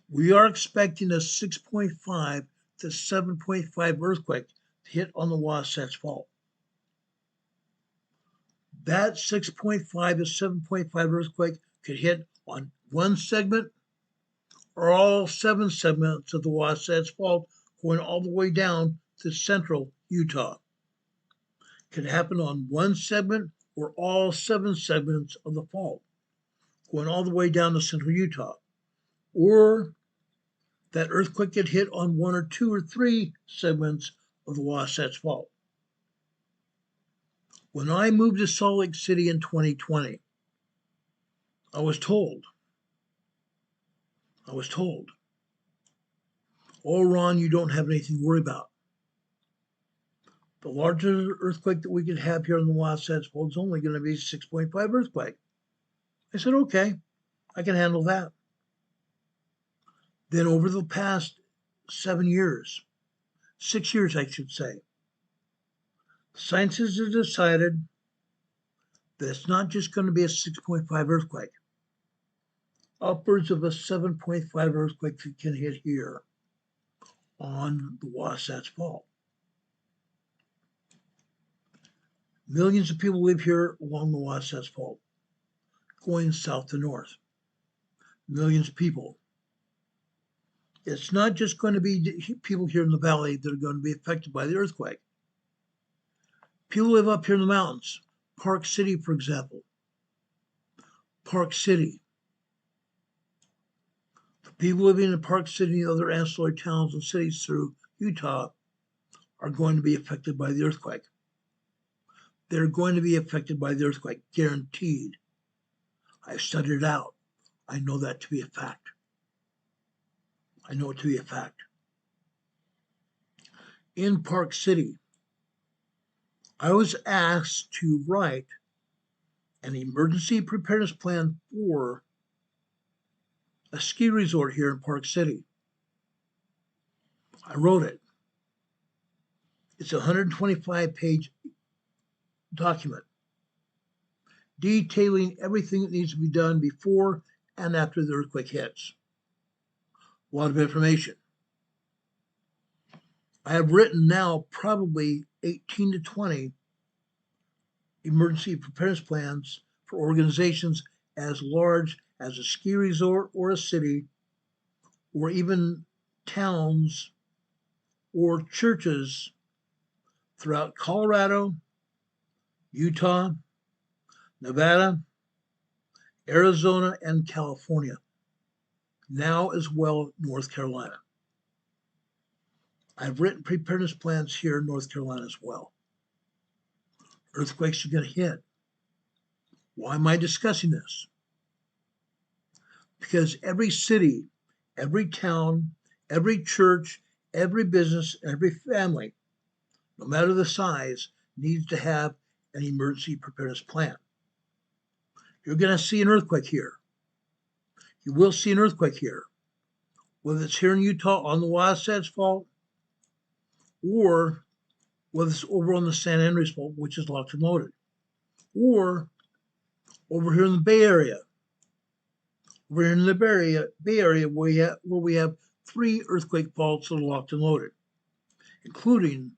We are expecting a 6.5 to 7.5 earthquake to hit on the Wasatch Fault. That 6.5 to 7.5 earthquake could hit on one segment or all 7 segments of the Wasatch Fault going all the way down to central Utah. Could happen on one segment or all 7 segments of the fault going all the way down to central Utah. Or that earthquake could hit on 1 or 2 or 3 segments of the Wasatch Fault. When I moved to Salt Lake City in 2020, I was told, oh, Ron, you don't have anything to worry about. The largest earthquake that we could have here in the Wasatch Fault is only going to be 6.5 earthquake. I said, okay, I can handle that. Then over the past 6 years, I should say, scientists have decided that it's not just going to be a 6.5 earthquake. Upwards of a 7.5 earthquake can hit here on the Wasatch Fault. Millions of people live here along the Wasatch Fault, going south to north. Millions of people. It's not just going to be people here in the valley that are going to be affected by the earthquake. People live up here in the mountains. Park City, for example. Park City. The people living in Park City and other ancillary towns and cities through Utah are going to be affected by the earthquake. They're going to be affected by the earthquake, guaranteed. I've studied it out. I know that to be a fact. I know it to be a fact. In Park City, I was asked to write an emergency preparedness plan for a ski resort here in Park City. I wrote it. It's a 125-page document detailing everything that needs to be done before and after the earthquake hits. A lot of information. I have written now probably 18 to 20 emergency preparedness plans for organizations as large as a ski resort or a city, or even towns or churches throughout Colorado, Utah, Nevada, Arizona, and California. Now as well North Carolina. I've written preparedness plans here in North Carolina as well. Earthquakes are going to hit. Why am I discussing this? Because every city, every town, every church, every business, every family, no matter the size, needs to have an emergency preparedness plan. You're going to see an earthquake here. You will see an earthquake here, whether it's here in Utah on the Wasatch Fault, or whether it's over on the San Andreas Fault, which is locked and loaded, or over here in the Bay Area. Over here in the Bay Area where we have 3 earthquake faults that are locked and loaded, including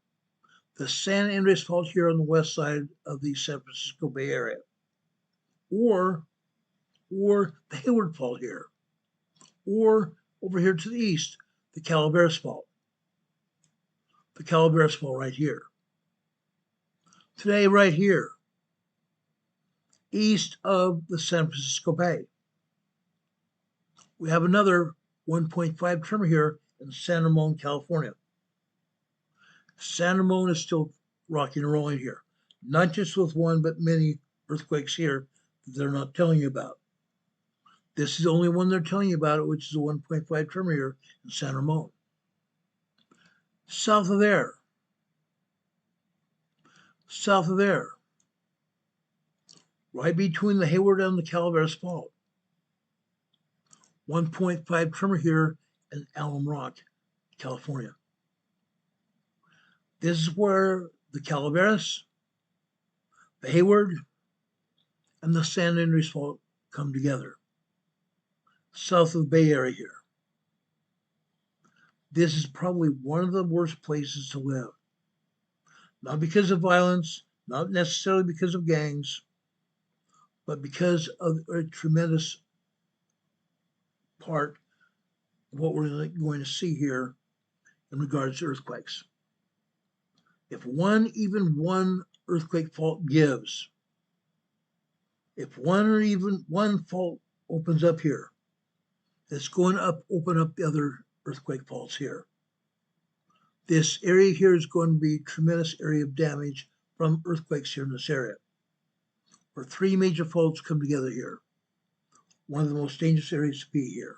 the San Andreas Fault here on the west side of the San Francisco Bay Area, or the Hayward Fault here, or over here to the east, the Calaveras Fault. The Calaveras Fault right here. Today, right here, east of the San Francisco Bay. We have another 1.5 tremor here in San Ramon, California. San Ramon is still rocking and rolling here. Not just with one, but many earthquakes here that they're not telling you about. This is the only one they're telling you about, which is a 1.5 tremor here in San Ramon. South of there, right between the Hayward and the Calaveras Fault, 1.5 tremor here in Alum Rock, California. This is where the Calaveras, the Hayward, and the San Andreas Fault come together, south of the Bay Area here. This is probably one of the worst places to live. Not because of violence, not necessarily because of gangs, but because of a tremendous part of what we're going to see here in regards to earthquakes. If even one earthquake fault gives, if one fault opens up here, it's going to open up the other earthquake faults here. This area here is going to be a tremendous area of damage from earthquakes here in this area, where 3 major faults come together here. One of the most dangerous areas to be here,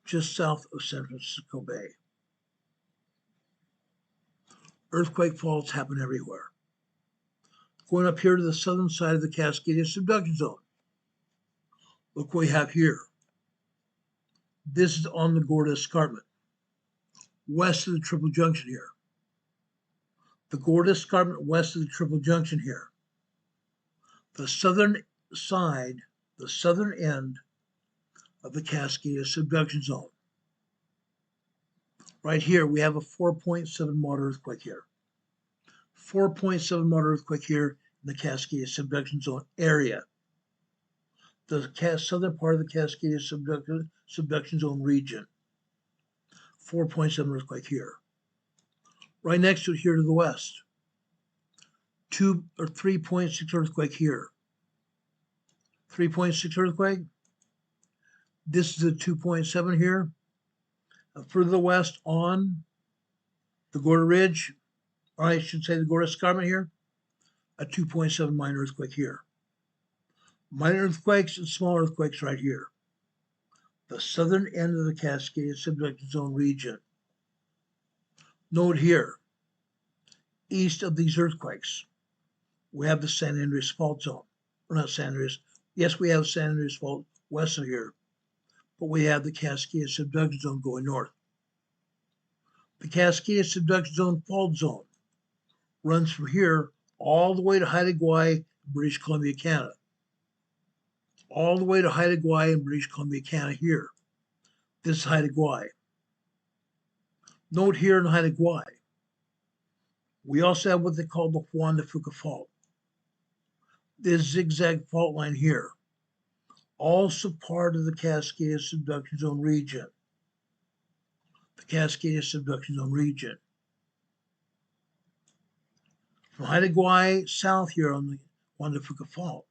just south of San Francisco Bay. earthquake faults happen everywhere. Going up here to the southern side of the Cascadia subduction zone. Look what we have here. This is on the Gorda Escarpment, west of the Triple Junction here. The Gorda Escarpment west of the Triple Junction here. The southern side, the southern end of the Cascadia subduction zone. Right here, we have a 4.7 moderate earthquake here. 4.7 moderate earthquake here in the Cascadia subduction zone area. The southern part of the Cascadia subduction zone region. 4.7 earthquake here. Right next to it here to the west. 3.6 earthquake here. 3.6 earthquake. This is a 2.7 here. Further west on the Gorda Ridge, or I should say the Gorda Escarpment here, a 2.7 minor earthquake here. Minor earthquakes and small earthquakes right here. The southern end of the Cascadia subduction zone region. Note here, east of these earthquakes, we have the San Andreas fault zone. Or not San Andreas. Yes, we have San Andreas fault west of here, but we have the Cascadia subduction zone going north. The Cascadia subduction zone fault zone runs from here all the way to Haida Gwaii, British Columbia, Canada. All the way to Haida Gwaii in British Columbia, Canada here. This is Haida Gwaii. Note here in Haida Gwaii, we also have what they call the Juan de Fuca Fault. This zigzag fault line here, also part of the Cascadia subduction zone region. The Cascadia subduction zone region. From Haida Gwaii south here on the Juan de Fuca Fault,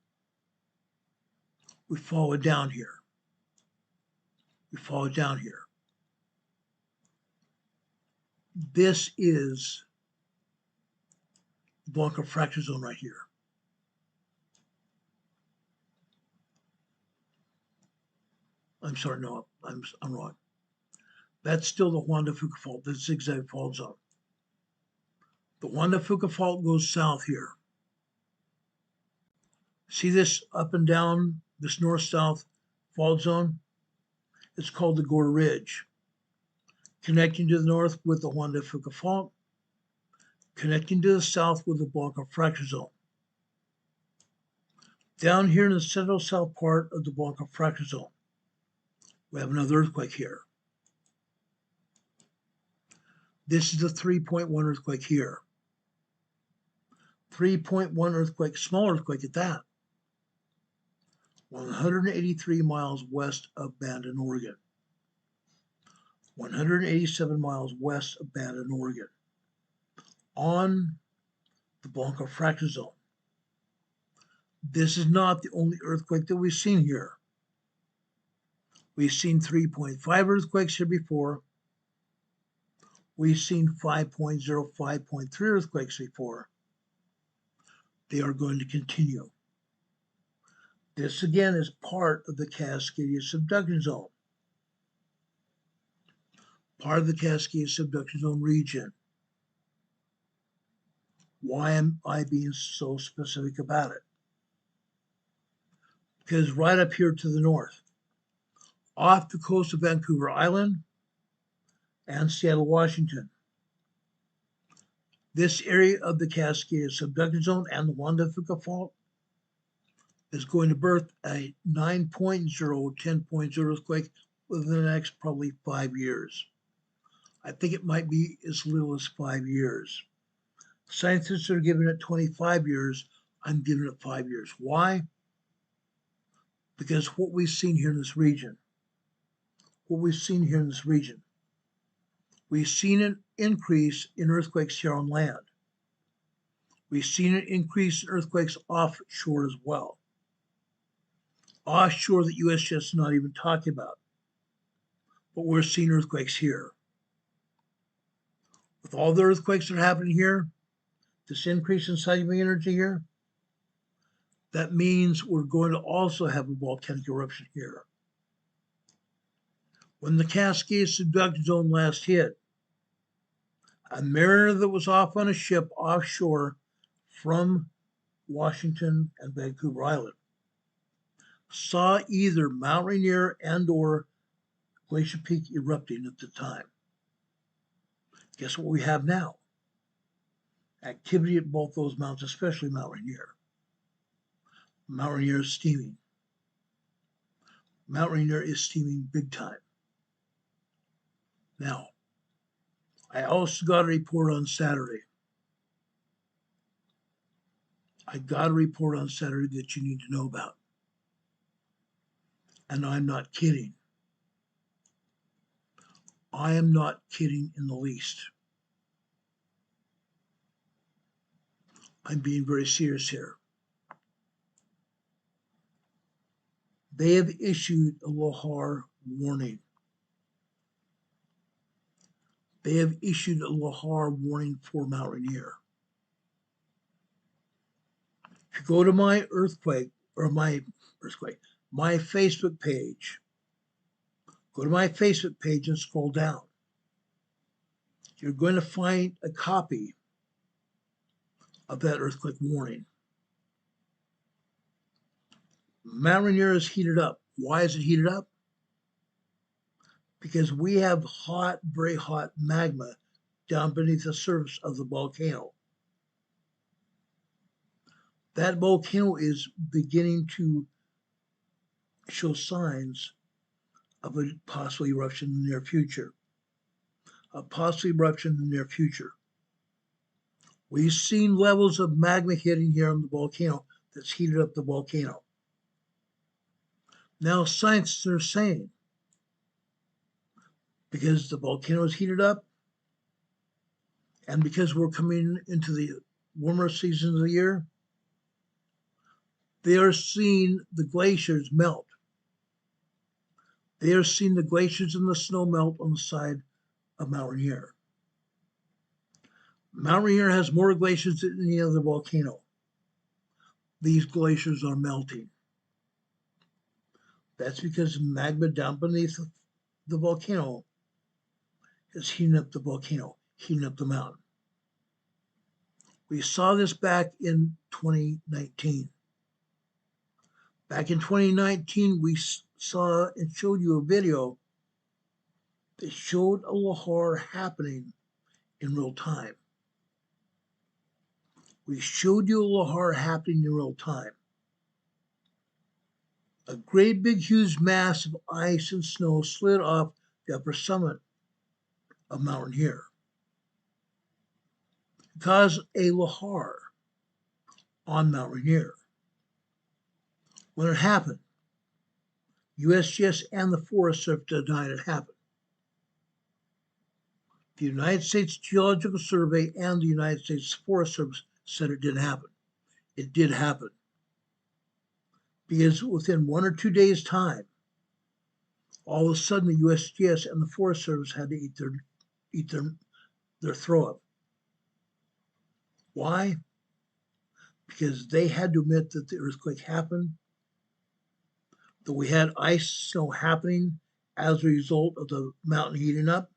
we follow it down here. We follow it down here. This is the Blanca fracture zone right here. I'm sorry, no, I'm wrong. That's still the Juan de Fuca Fault, the zigzag fault zone. The Juan de Fuca Fault goes south here. See this up and down, this north-south fault zone? It's called the Gorda Ridge. Connecting to the north with the Juan de Fuca Fault, connecting to the south with the Blanca fracture zone. Down here in the central south part of the Blanca fracture zone, we have another earthquake here. This is a 3.1 earthquake here. 3.1 earthquake, small earthquake at that. 183 miles west of Bandon, Oregon. 187 miles west of Bandon, Oregon. On the Blanca fracture zone. This is not the only earthquake that we've seen here. We've seen 3.5 earthquakes here before. We've seen 5.0, 5.3 earthquakes before. They are going to continue. This again is part of the Cascadia subduction zone. Part of the Cascadia subduction zone region. Why am I being so specific about it? Because right up here to the north, off the coast of Vancouver Island and Seattle, Washington, this area of the Cascadia subduction zone and the Juan de Fuca Fault is going to birth a 9.0, 10.0 earthquake within the next probably 5 years. I think it might be as little as 5 years. Scientists are giving it 25 years. I'm giving it 5 years. Why? Because what we've seen here in this region, we've seen an increase in earthquakes here on land. We've seen an increase in earthquakes offshore as well. Offshore that USGS is not even talking about. But we're seeing earthquakes here. With all the earthquakes that are happening here, this increase in seismic energy here, that means we're going to also have a volcanic eruption here. When the Cascadia subduction zone last hit, A mariner that was off on a ship offshore from Washington and Vancouver Island saw either Mount Rainier and or Glacier Peak erupting at the time. Guess what we have now? Activity at both those mountains, especially Mount Rainier. Mount Rainier is steaming. Mount Rainier is steaming big time. Now, I also got a report on Saturday. I got a report on Saturday that you need to know about. And I'm not kidding. I am not kidding in the least. I'm being very serious here. They have issued a lahar warning. They have issued a lahar warning for Mount Rainier. If you go to my Facebook page, go to my Facebook page and scroll down. You're going to find a copy of that earthquake warning. Mount Rainier is heated up. Why is it heated up? Because we have hot, very hot magma down beneath the surface of the volcano. That volcano is beginning to show signs of a possible eruption in the near future. A possible eruption in the near future. We've seen levels of magma hitting here on the volcano that's heated up the volcano. Now scientists are saying, because the volcano is heated up, and because we're coming into the warmer seasons of the year, they are seeing the glaciers melt. They are seeing the glaciers and the snow melt on the side of Mount Rainier. Mount Rainier has more glaciers than any other volcano. These glaciers are melting. That's because magma down beneath the volcano is heating up the volcano, heating up the mountain. We saw this back in 2019. Back in 2019, we saw and showed you a video that showed a lahar happening in real time. We showed you a lahar happening in real time. A great big huge mass of ice and snow slid off the upper summit of Mount Rainier. It caused a lahar on Mount Rainier. When it happened, USGS and the Forest Service denied it happened. The United States Geological Survey and the United States Forest Service said it didn't happen. It did happen. Because within 1 or 2 days' time, all of a sudden the USGS and the Forest Service had to eat their throw up. Why? Because they had to admit that the earthquake happened, that we had ice snow happening as a result of the mountain heating up.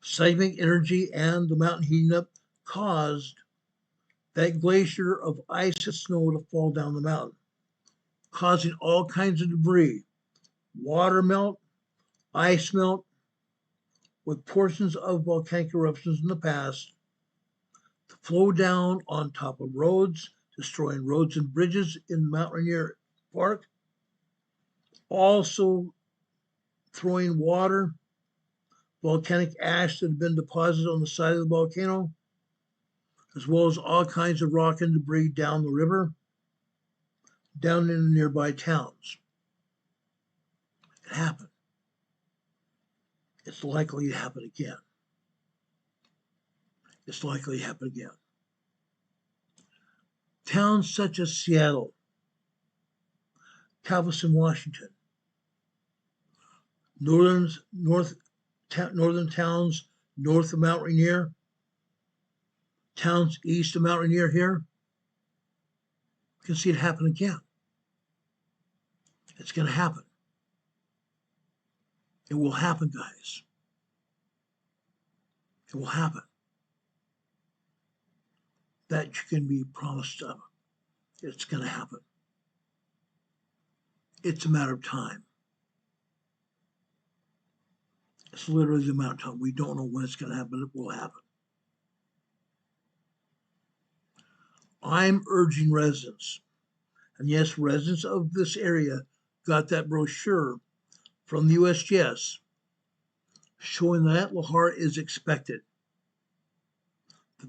Seismic energy and the mountain heating up caused that glacier of ice and snow to fall down the mountain, causing all kinds of debris, water melt, ice melt, with portions of volcanic eruptions in the past to flow down on top of roads, destroying roads and bridges in Mount Rainier Park, also throwing water, volcanic ash that had been deposited on the side of the volcano, as well as all kinds of rock and debris down the river, down in the nearby towns. It happened. It's likely to happen again. It's likely to happen again. Towns such as Seattle, Galveston, Washington, northern towns north of Mount Rainier, towns east of Mount Rainier here, you can see it happen again. It's going to happen. It will happen, guys. It will happen. That you can be promised of. It's going to happen. It's a matter of time. It's literally the amount of time. We don't know when it's going to happen. It will happen. I'm urging residents, and yes, residents of this area got that brochure from the USGS showing that lahar is expected.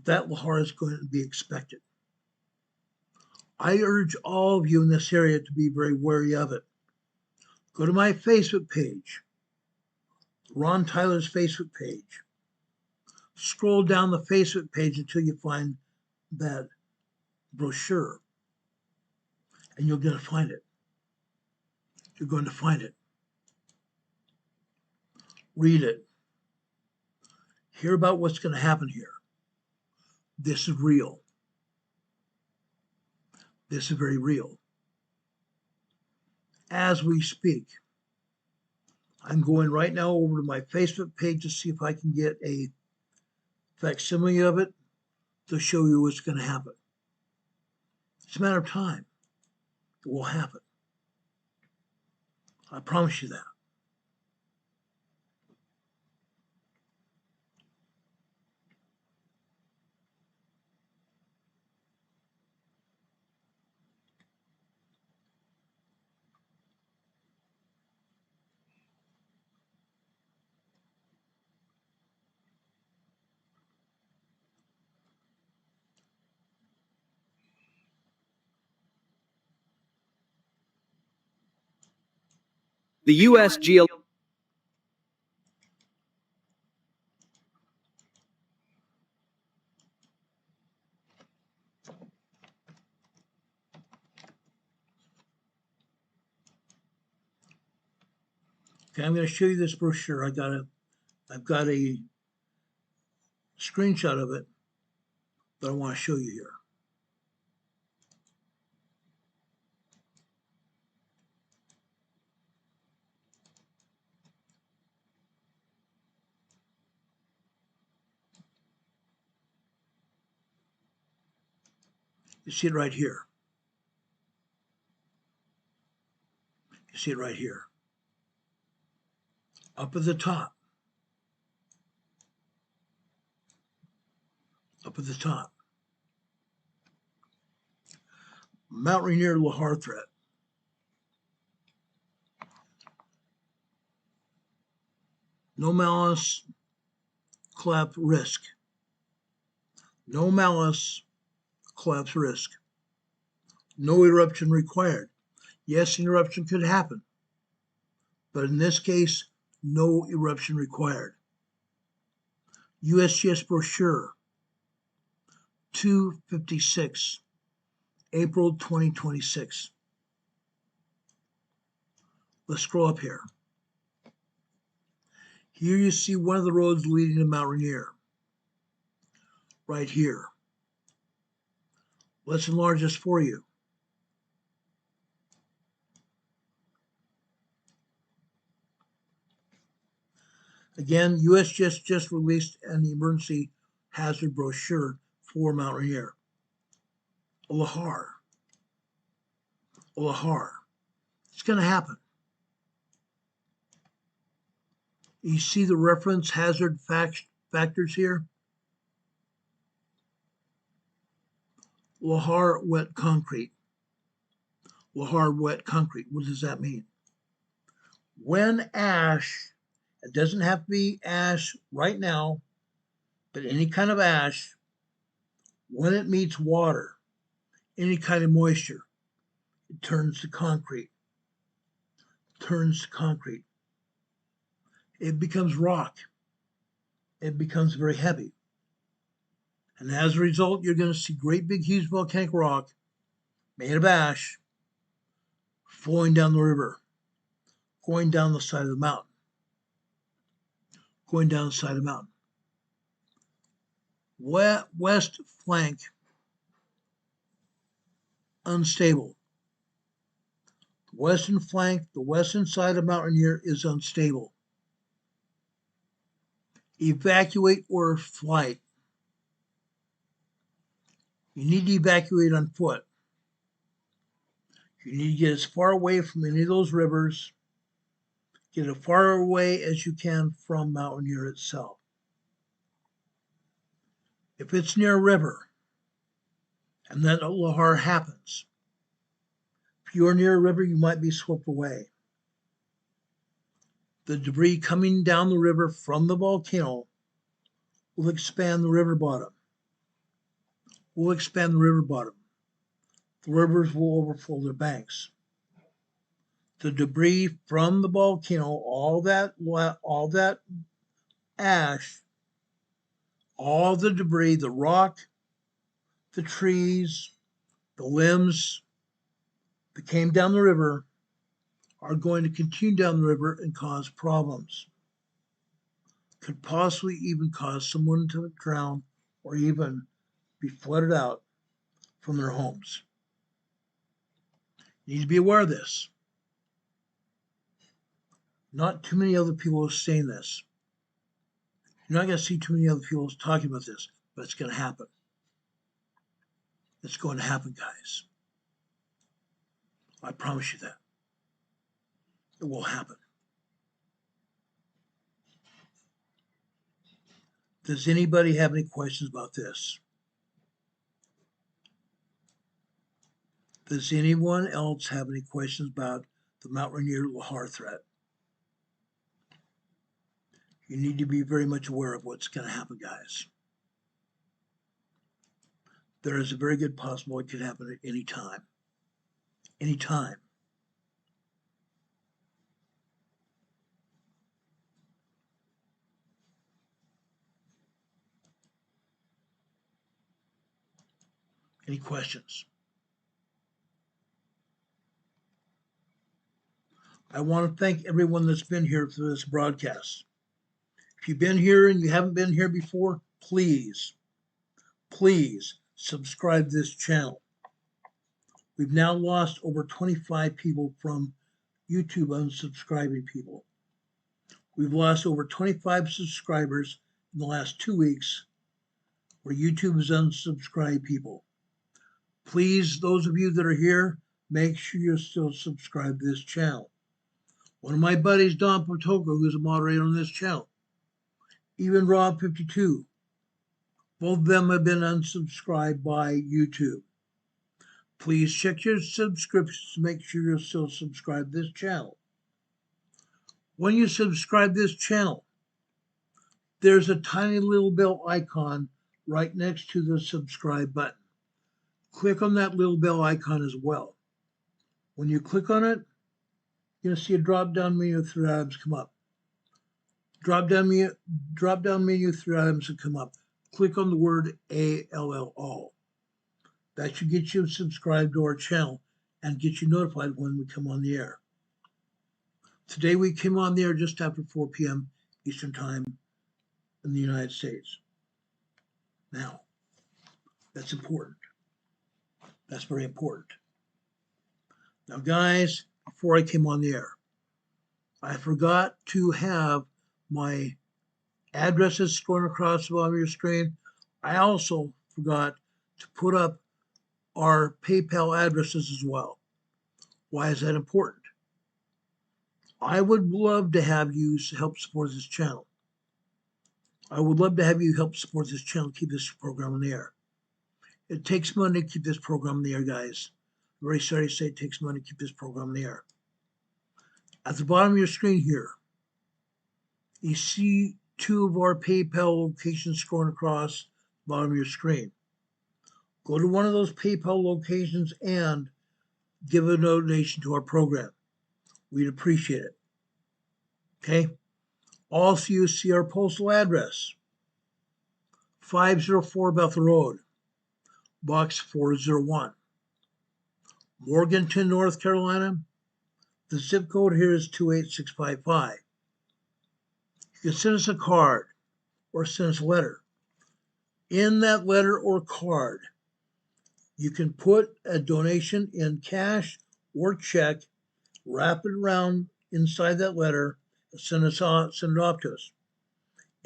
That lahar is going to be expected. I urge all of you in this area to be very wary of it. Go to my Facebook page, Ron Tyler's Facebook page. Scroll down the Facebook page until you find that brochure, and you're going to find it. You're going to find it. Read it. Hear about what's going to happen here. This is real. This is very real. As we speak, I'm going right now over to my Facebook page to see if I can get a facsimile of it to show you what's going to happen. It's a matter of time. It will happen. I promise you that. The USGL. Okay, I'm going to show you this brochure. I've got a screenshot of it that I want to show you here. You see it right here. You see it right here. Up at the top. Up at the top. Mount Rainier lahar threat. No malice, collapse risk. No malice, collapse risk. No eruption required. Yes, an eruption could happen, but in this case, no eruption required. USGS brochure 256, April 2026. Let's scroll up here. Here you see one of the roads leading to Mount Rainier. Right here. Let's enlarge this for you. Again, USGS just released an emergency hazard brochure for Mount Rainier. lahar. lahar. It's going to happen. You see the reference hazard factors here? Lahar wet concrete. Lahar wet concrete. What does that mean? When ash, it doesn't have to be ash right now, but any kind of ash, when it meets water, any kind of moisture, it turns to concrete. Turns to concrete. It becomes rock. It becomes very heavy. And as a result, you're going to see great big huge volcanic rock made of ash flowing down the river, going down the side of the mountain. Going down the side of the mountain. West flank, unstable. The western flank, the western side of Mount Rainier is unstable. Evacuate or flight. You need to evacuate on foot. You need to get as far away from any of those rivers. Get as far away as you can from Mount Rainier itself. If it's near a river and then a lahar happens, if you're near a river, you might be swept away. The debris coming down the river from the volcano will expand the river bottom. The rivers will overflow their banks. The debris from the volcano, all that ash, all the debris, the rock, the trees, the limbs that came down the river are going to continue down the river and cause problems. Could possibly even cause someone to drown or even be flooded out from their homes. You need to be aware of this. Not too many other people are saying this. You're not going to see too many other people talking about this, but it's going to happen. It's going to happen, guys. I promise you that. It will happen. Does anybody have any questions about this? Does anyone else have any questions about the Mount Rainier lahar threat? You need to be very much aware of what's going to happen, guys. There is a very good possibility it could happen at any time. Any time. Any questions? I want to thank everyone that's been here for this broadcast. If you've been here and you haven't been here before, please subscribe to this channel. We've now lost over 25 people from YouTube unsubscribing people. We've lost over 25 subscribers in the last 2 weeks where YouTube has unsubscribed people. Please, those of you that are here, make sure you're still subscribed to this channel. One of my buddies, Don Potoka, who's a moderator on this channel, even Rob52, both of them have been unsubscribed by YouTube. Please check your subscriptions to make sure you're still subscribed to this channel. When you subscribe to this channel, there's a tiny little bell icon right next to the subscribe button. Click on that little bell icon as well. When you click on it, you're going to see a drop-down menu of 3 items come up. Drop-down menu 3 items will come up. Click on the word ALLO. That should get you subscribed to our channel and get you notified when we come on the air. Today we came on the air just after 4 p.m. Eastern Time in the United States. Now, that's important. That's very important. Now, guys, before I came on the air, I forgot to have my addresses going across the bottom of your screen. I also forgot to put up our PayPal addresses as well. Why is that important? I would love to have you help support this channel. I would love to have you help support this channel, keep this program on the air. It takes money to keep this program on the air, guys. I'm very sorry to say it takes money to keep this program on the air. At the bottom of your screen here, you see 2 of our PayPal locations scrolling across the bottom of your screen. Go to one of those PayPal locations and give a donation to our program. We'd appreciate it. Okay? Also, you see our postal address, 504 Bethel Road, Box 401, Morganton, North Carolina. The zip code here is 28655. You can send us a card or send us a letter. In that letter or card, you can put a donation in cash or check, wrap it around inside that letter, and send it off to us.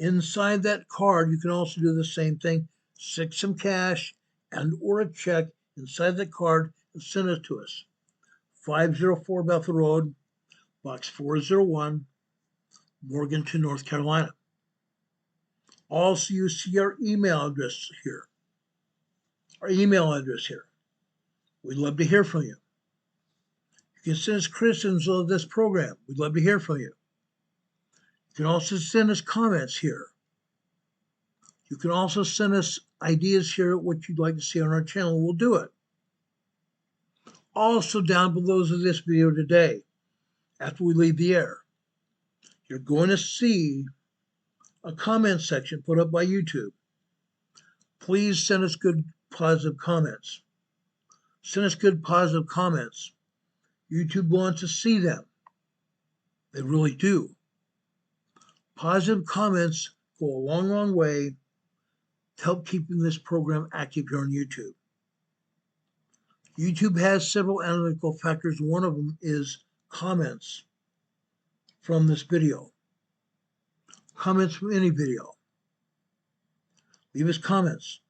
Inside that card, you can also do the same thing. Stick some cash and or a check inside the card and send it to us. 504 Bethel Road, Box 401, Morganton, North Carolina. Also, you see our email address here. We'd love to hear from you. You can send us criticisms of this program. We'd love to hear from you. You can also send us comments here. You can also send us ideas here, what you'd like to see on our channel. We'll do it. Also, down below this video today, after we leave the air, you're going to see a comment section put up by YouTube. Please send us good, positive comments. Send us good, positive comments. YouTube wants to see them. They really do. Positive comments go a long, long way to help keeping this program active here on YouTube. YouTube has several analytical factors. One of them is comments from this video. Comments from any video. Leave us comments.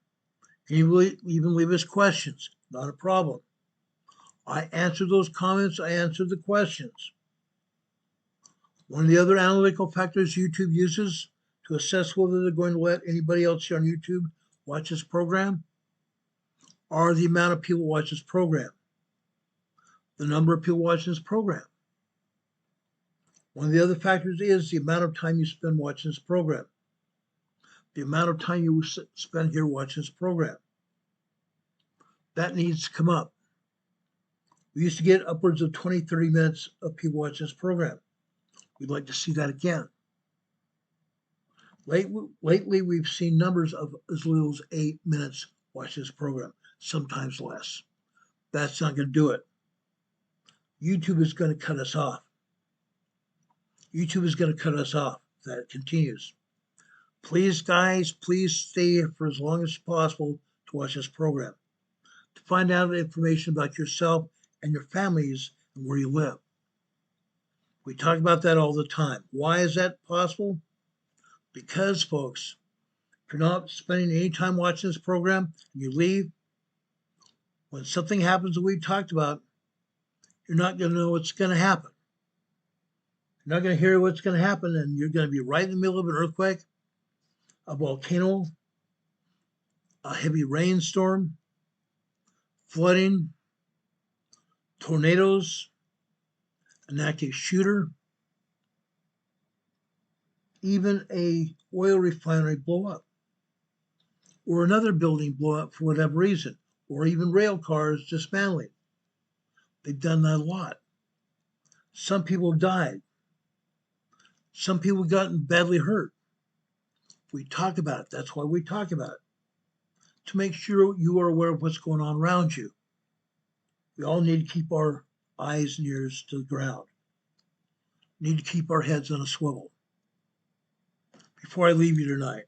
And you will even leave us questions. Not a problem. I answer those comments. I answer the questions. One of the other analytical factors YouTube uses to assess whether they're going to let anybody else here on YouTube watch this program are the amount of people watch this program. The number of people watching this program. One of the other factors is the amount of time you spend watching this program. The amount of time you spend here watching this program. That needs to come up. We used to get upwards of 20, 30 minutes of people watching this program. We'd like to see that again. Lately, we've seen numbers of as little as 8 minutes watching this program, sometimes less. That's not going to do it. YouTube is going to cut us off. YouTube is going to cut us off if that continues. Please, guys, please stay for as long as possible to watch this program, to find out information about yourself and your families and where you live. We talk about that all the time. Why is that possible? Because, folks, if you're not spending any time watching this program and you leave, when something happens that we talked about, you're not going to know what's going to happen. You're not going to hear what's going to happen, and you're going to be right in the middle of an earthquake, a volcano, a heavy rainstorm, flooding, tornadoes, an active shooter, even a oil refinery blow up, or another building blow up for whatever reason, or even rail cars dismantling. They've done that a lot. Some people have died. Some people have gotten badly hurt. We talk about it. That's why we talk about it. To make sure you are aware of what's going on around you. We all need to keep our eyes and ears to the ground. We need to keep our heads on a swivel. Before I leave you tonight,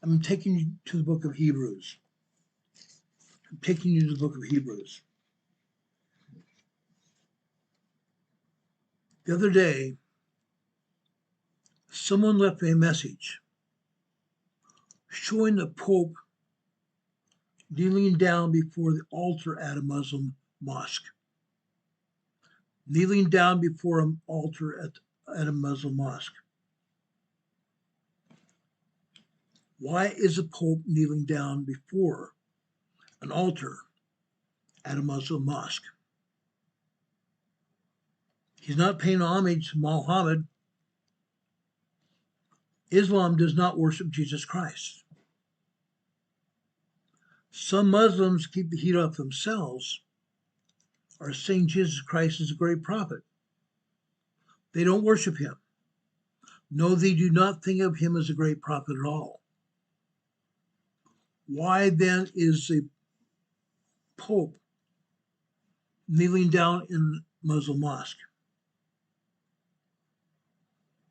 I'm taking you to the book of Hebrews. I'm taking you to the book of Hebrews. The other day, someone left me a message showing the Pope kneeling down before the altar at a Muslim mosque. Kneeling down before an altar at a Muslim mosque. Why is the Pope kneeling down before an altar at a Muslim mosque? He's not paying homage to Muhammad. Islam does not worship Jesus Christ. Some Muslims keep the heat off themselves, are saying Jesus Christ is a great prophet. They don't worship him. No, they do not think of him as a great prophet at all. Why then is the Pope kneeling down in a Muslim mosque?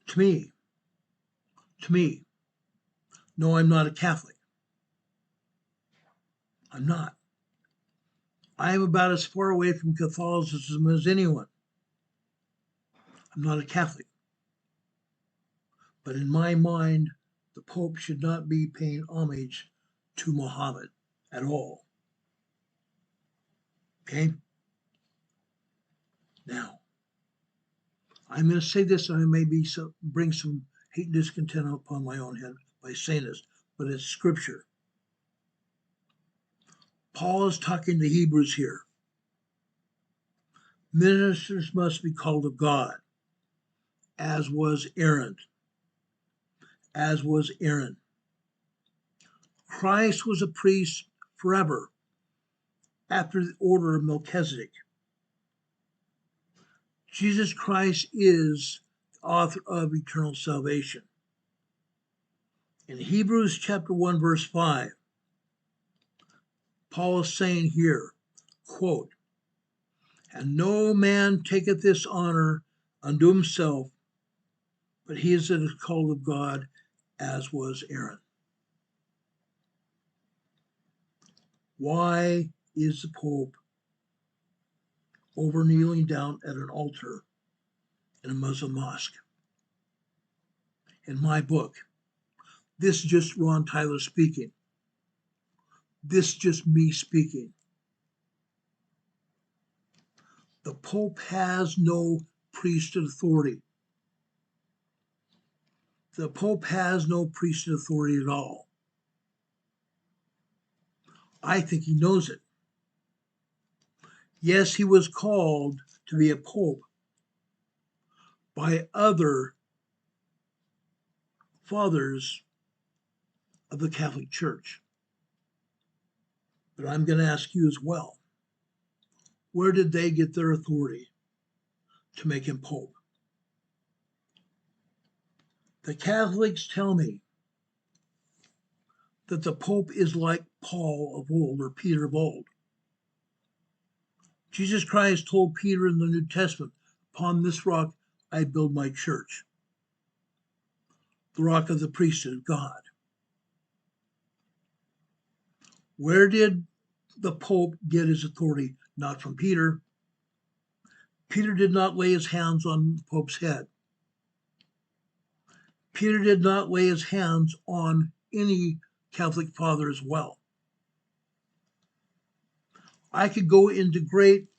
To me, no, I'm not a Catholic. I'm not. I am about as far away from Catholicism as anyone. I'm not a Catholic. But in my mind, the Pope should not be paying homage to Muhammad at all. Okay? Now, I'm going to say this, and I may bring some hate and discontent upon my own head by saying this, but it's scripture. Paul is talking to Hebrews here. Ministers must be called of God, as was Aaron. As was Aaron. Christ was a priest forever after the order of Melchizedek. Jesus Christ is the author of eternal salvation. In Hebrews chapter 1, verse 5, Paul is saying here, quote, "And no man taketh this honor unto himself, but he is that is called of God, as was Aaron." Why is the Pope over kneeling down at an altar in a Muslim mosque? In my book, this is just Ron Tyler speaking. This is just me speaking. The Pope has no priesthood authority. The Pope has no priesthood authority at all. I think he knows it. Yes, he was called to be a Pope by other fathers of the Catholic Church. But I'm going to ask you as well, where did they get their authority to make him Pope? The Catholics tell me that the Pope is like Paul of old or Peter of old. Jesus Christ told Peter in the New Testament, "Upon this rock I build my church," the rock of the priesthood of God. Where did the Pope get his authority? Not from Peter. Peter did not lay his hands on the Pope's head. Peter did not lay his hands on any Catholic father as well. I could go into great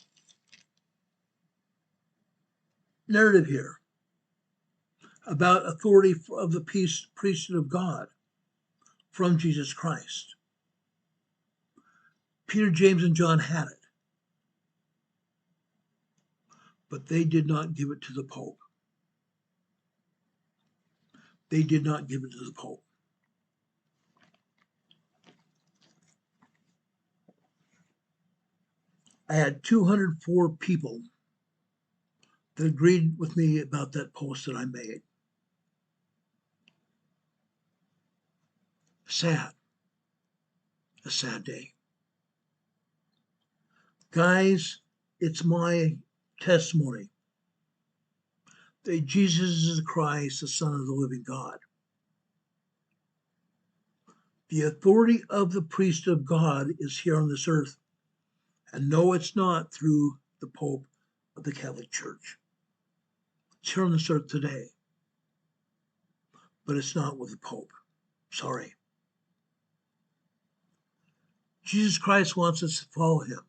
narrative here about authority of the priesthood of God from Jesus Christ. Peter, James, and John had it, but they did not give it to the Pope. They did not give it to the Pope. I had 204 people that agreed with me about that post that I made. Sad. A sad day. Guys, it's my testimony that Jesus is the Christ, the Son of the living God. The authority of the priesthood of God is here on this earth. And no, it's not through the Pope of the Catholic Church. It's here on this earth today. But it's not with the Pope. Sorry. Jesus Christ wants us to follow him.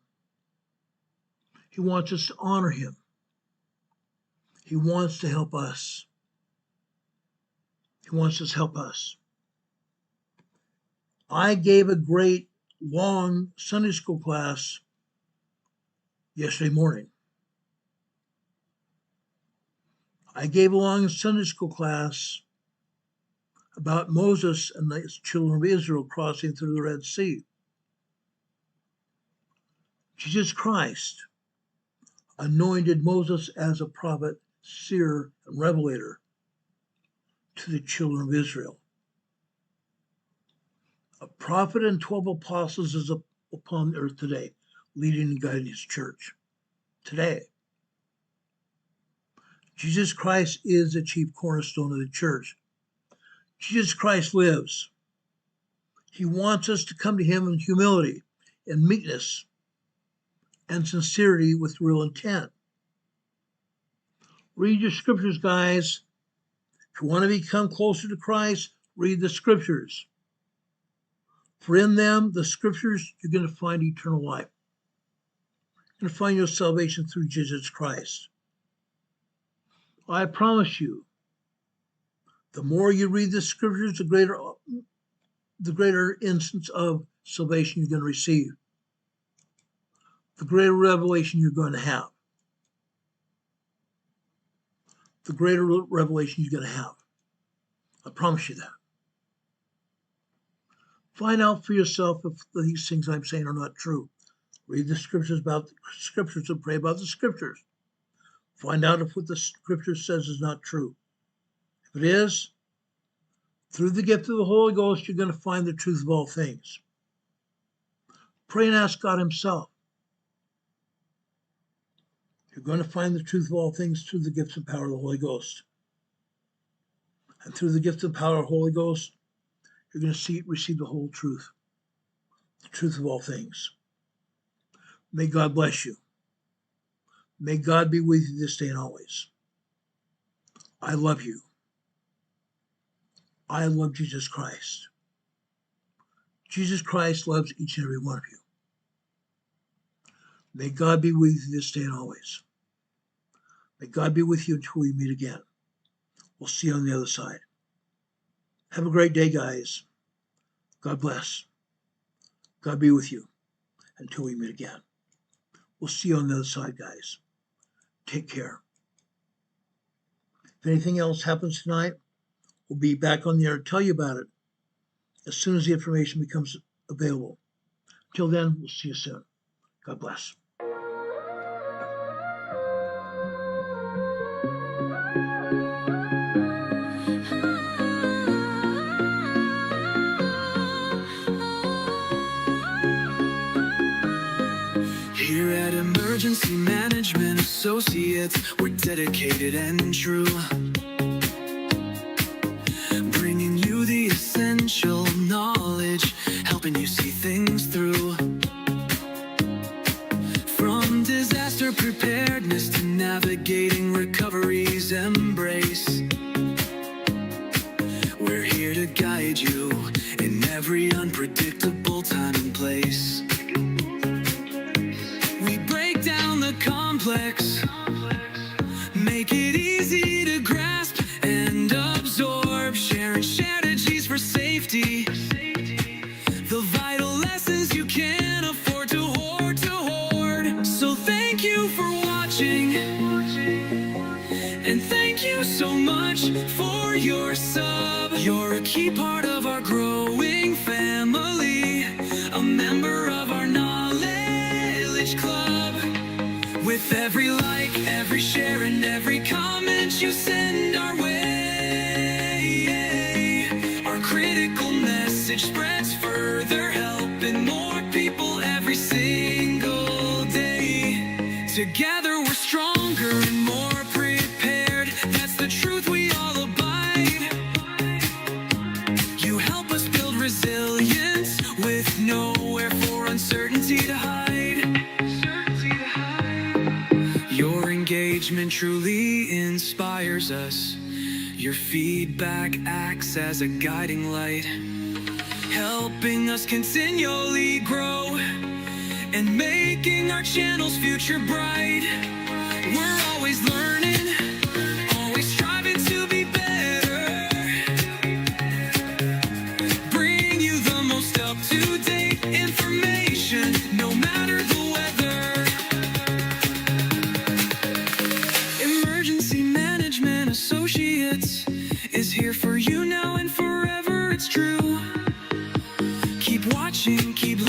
He wants us to honor him. He wants to help us. He wants us to help us. I gave a great long Sunday school class yesterday morning. I gave a long Sunday school class about Moses and the children of Israel crossing through the Red Sea. Jesus Christ anointed Moses as a prophet, seer, and revelator to the children of Israel. A prophet and 12 apostles is upon the earth today, leading and guiding his church. Today, Jesus Christ is the chief cornerstone of the church. Jesus Christ lives. He wants us to come to him in humility and meekness and sincerity with real intent. Read your scriptures, guys. If you want to become closer to Christ, read the scriptures. For in them, the scriptures, you're going to find eternal life. You're going to find your salvation through Jesus Christ. I promise you, the more you read the scriptures, the greater instance of salvation you're going to receive. The greater revelation you're going to have. The greater revelation you're going to have. I promise you that. Find out for yourself if these things I'm saying are not true. Read the scriptures about the scriptures and pray about the scriptures. Find out if what the scripture says is not true. If it is, through the gift of the Holy Ghost, you're going to find the truth of all things. Pray and ask God himself. You're going to find the truth of all things through the gift and power of the Holy Ghost. And through the gift and power of the Holy Ghost, you're going to receive the whole truth. The truth of all things. May God bless you. May God be with you this day and always. I love you. I love Jesus Christ. Jesus Christ loves each and every one of you. May God be with you this day and always. May God be with you until we meet again. We'll see you on the other side. Have a great day, guys. God bless. God be with you until we meet again. We'll see you on the other side, guys. Take care. If anything else happens tonight, we'll be back on the air to tell you about it as soon as the information becomes available. Until then, we'll see you soon. God bless. Here at Emergency Management Associates, we're dedicated and true, bringing you the essential knowledge, helping you see things through. From disaster preparedness to navigating recovery's embrace, we're here to guide you in every unpredictable time and place. Complex, make it easy to grasp and absorb, sharing strategies for safety, the vital lessons you can't afford to hoard. So thank you for watching, and thank you so much for your sub. You're a key part of our growing family, a member of our knowledge club. With every like, every share, and every comment you send our way, our critical message spreads further, helping more people every single day. Together we're stronger and more prepared. That's the truth we all abide. You help us build resilience with nowhere for uncertainty to hide. Your engagement truly inspires us. Your feedback acts as a guiding light, helping us continually grow and making our channel's future bright. We're always learning, always striving to be better, bring you the most up-to-date information, no matter the weather. Emergency Management Associates is here for you now and forever, it's true. Keep watching, keep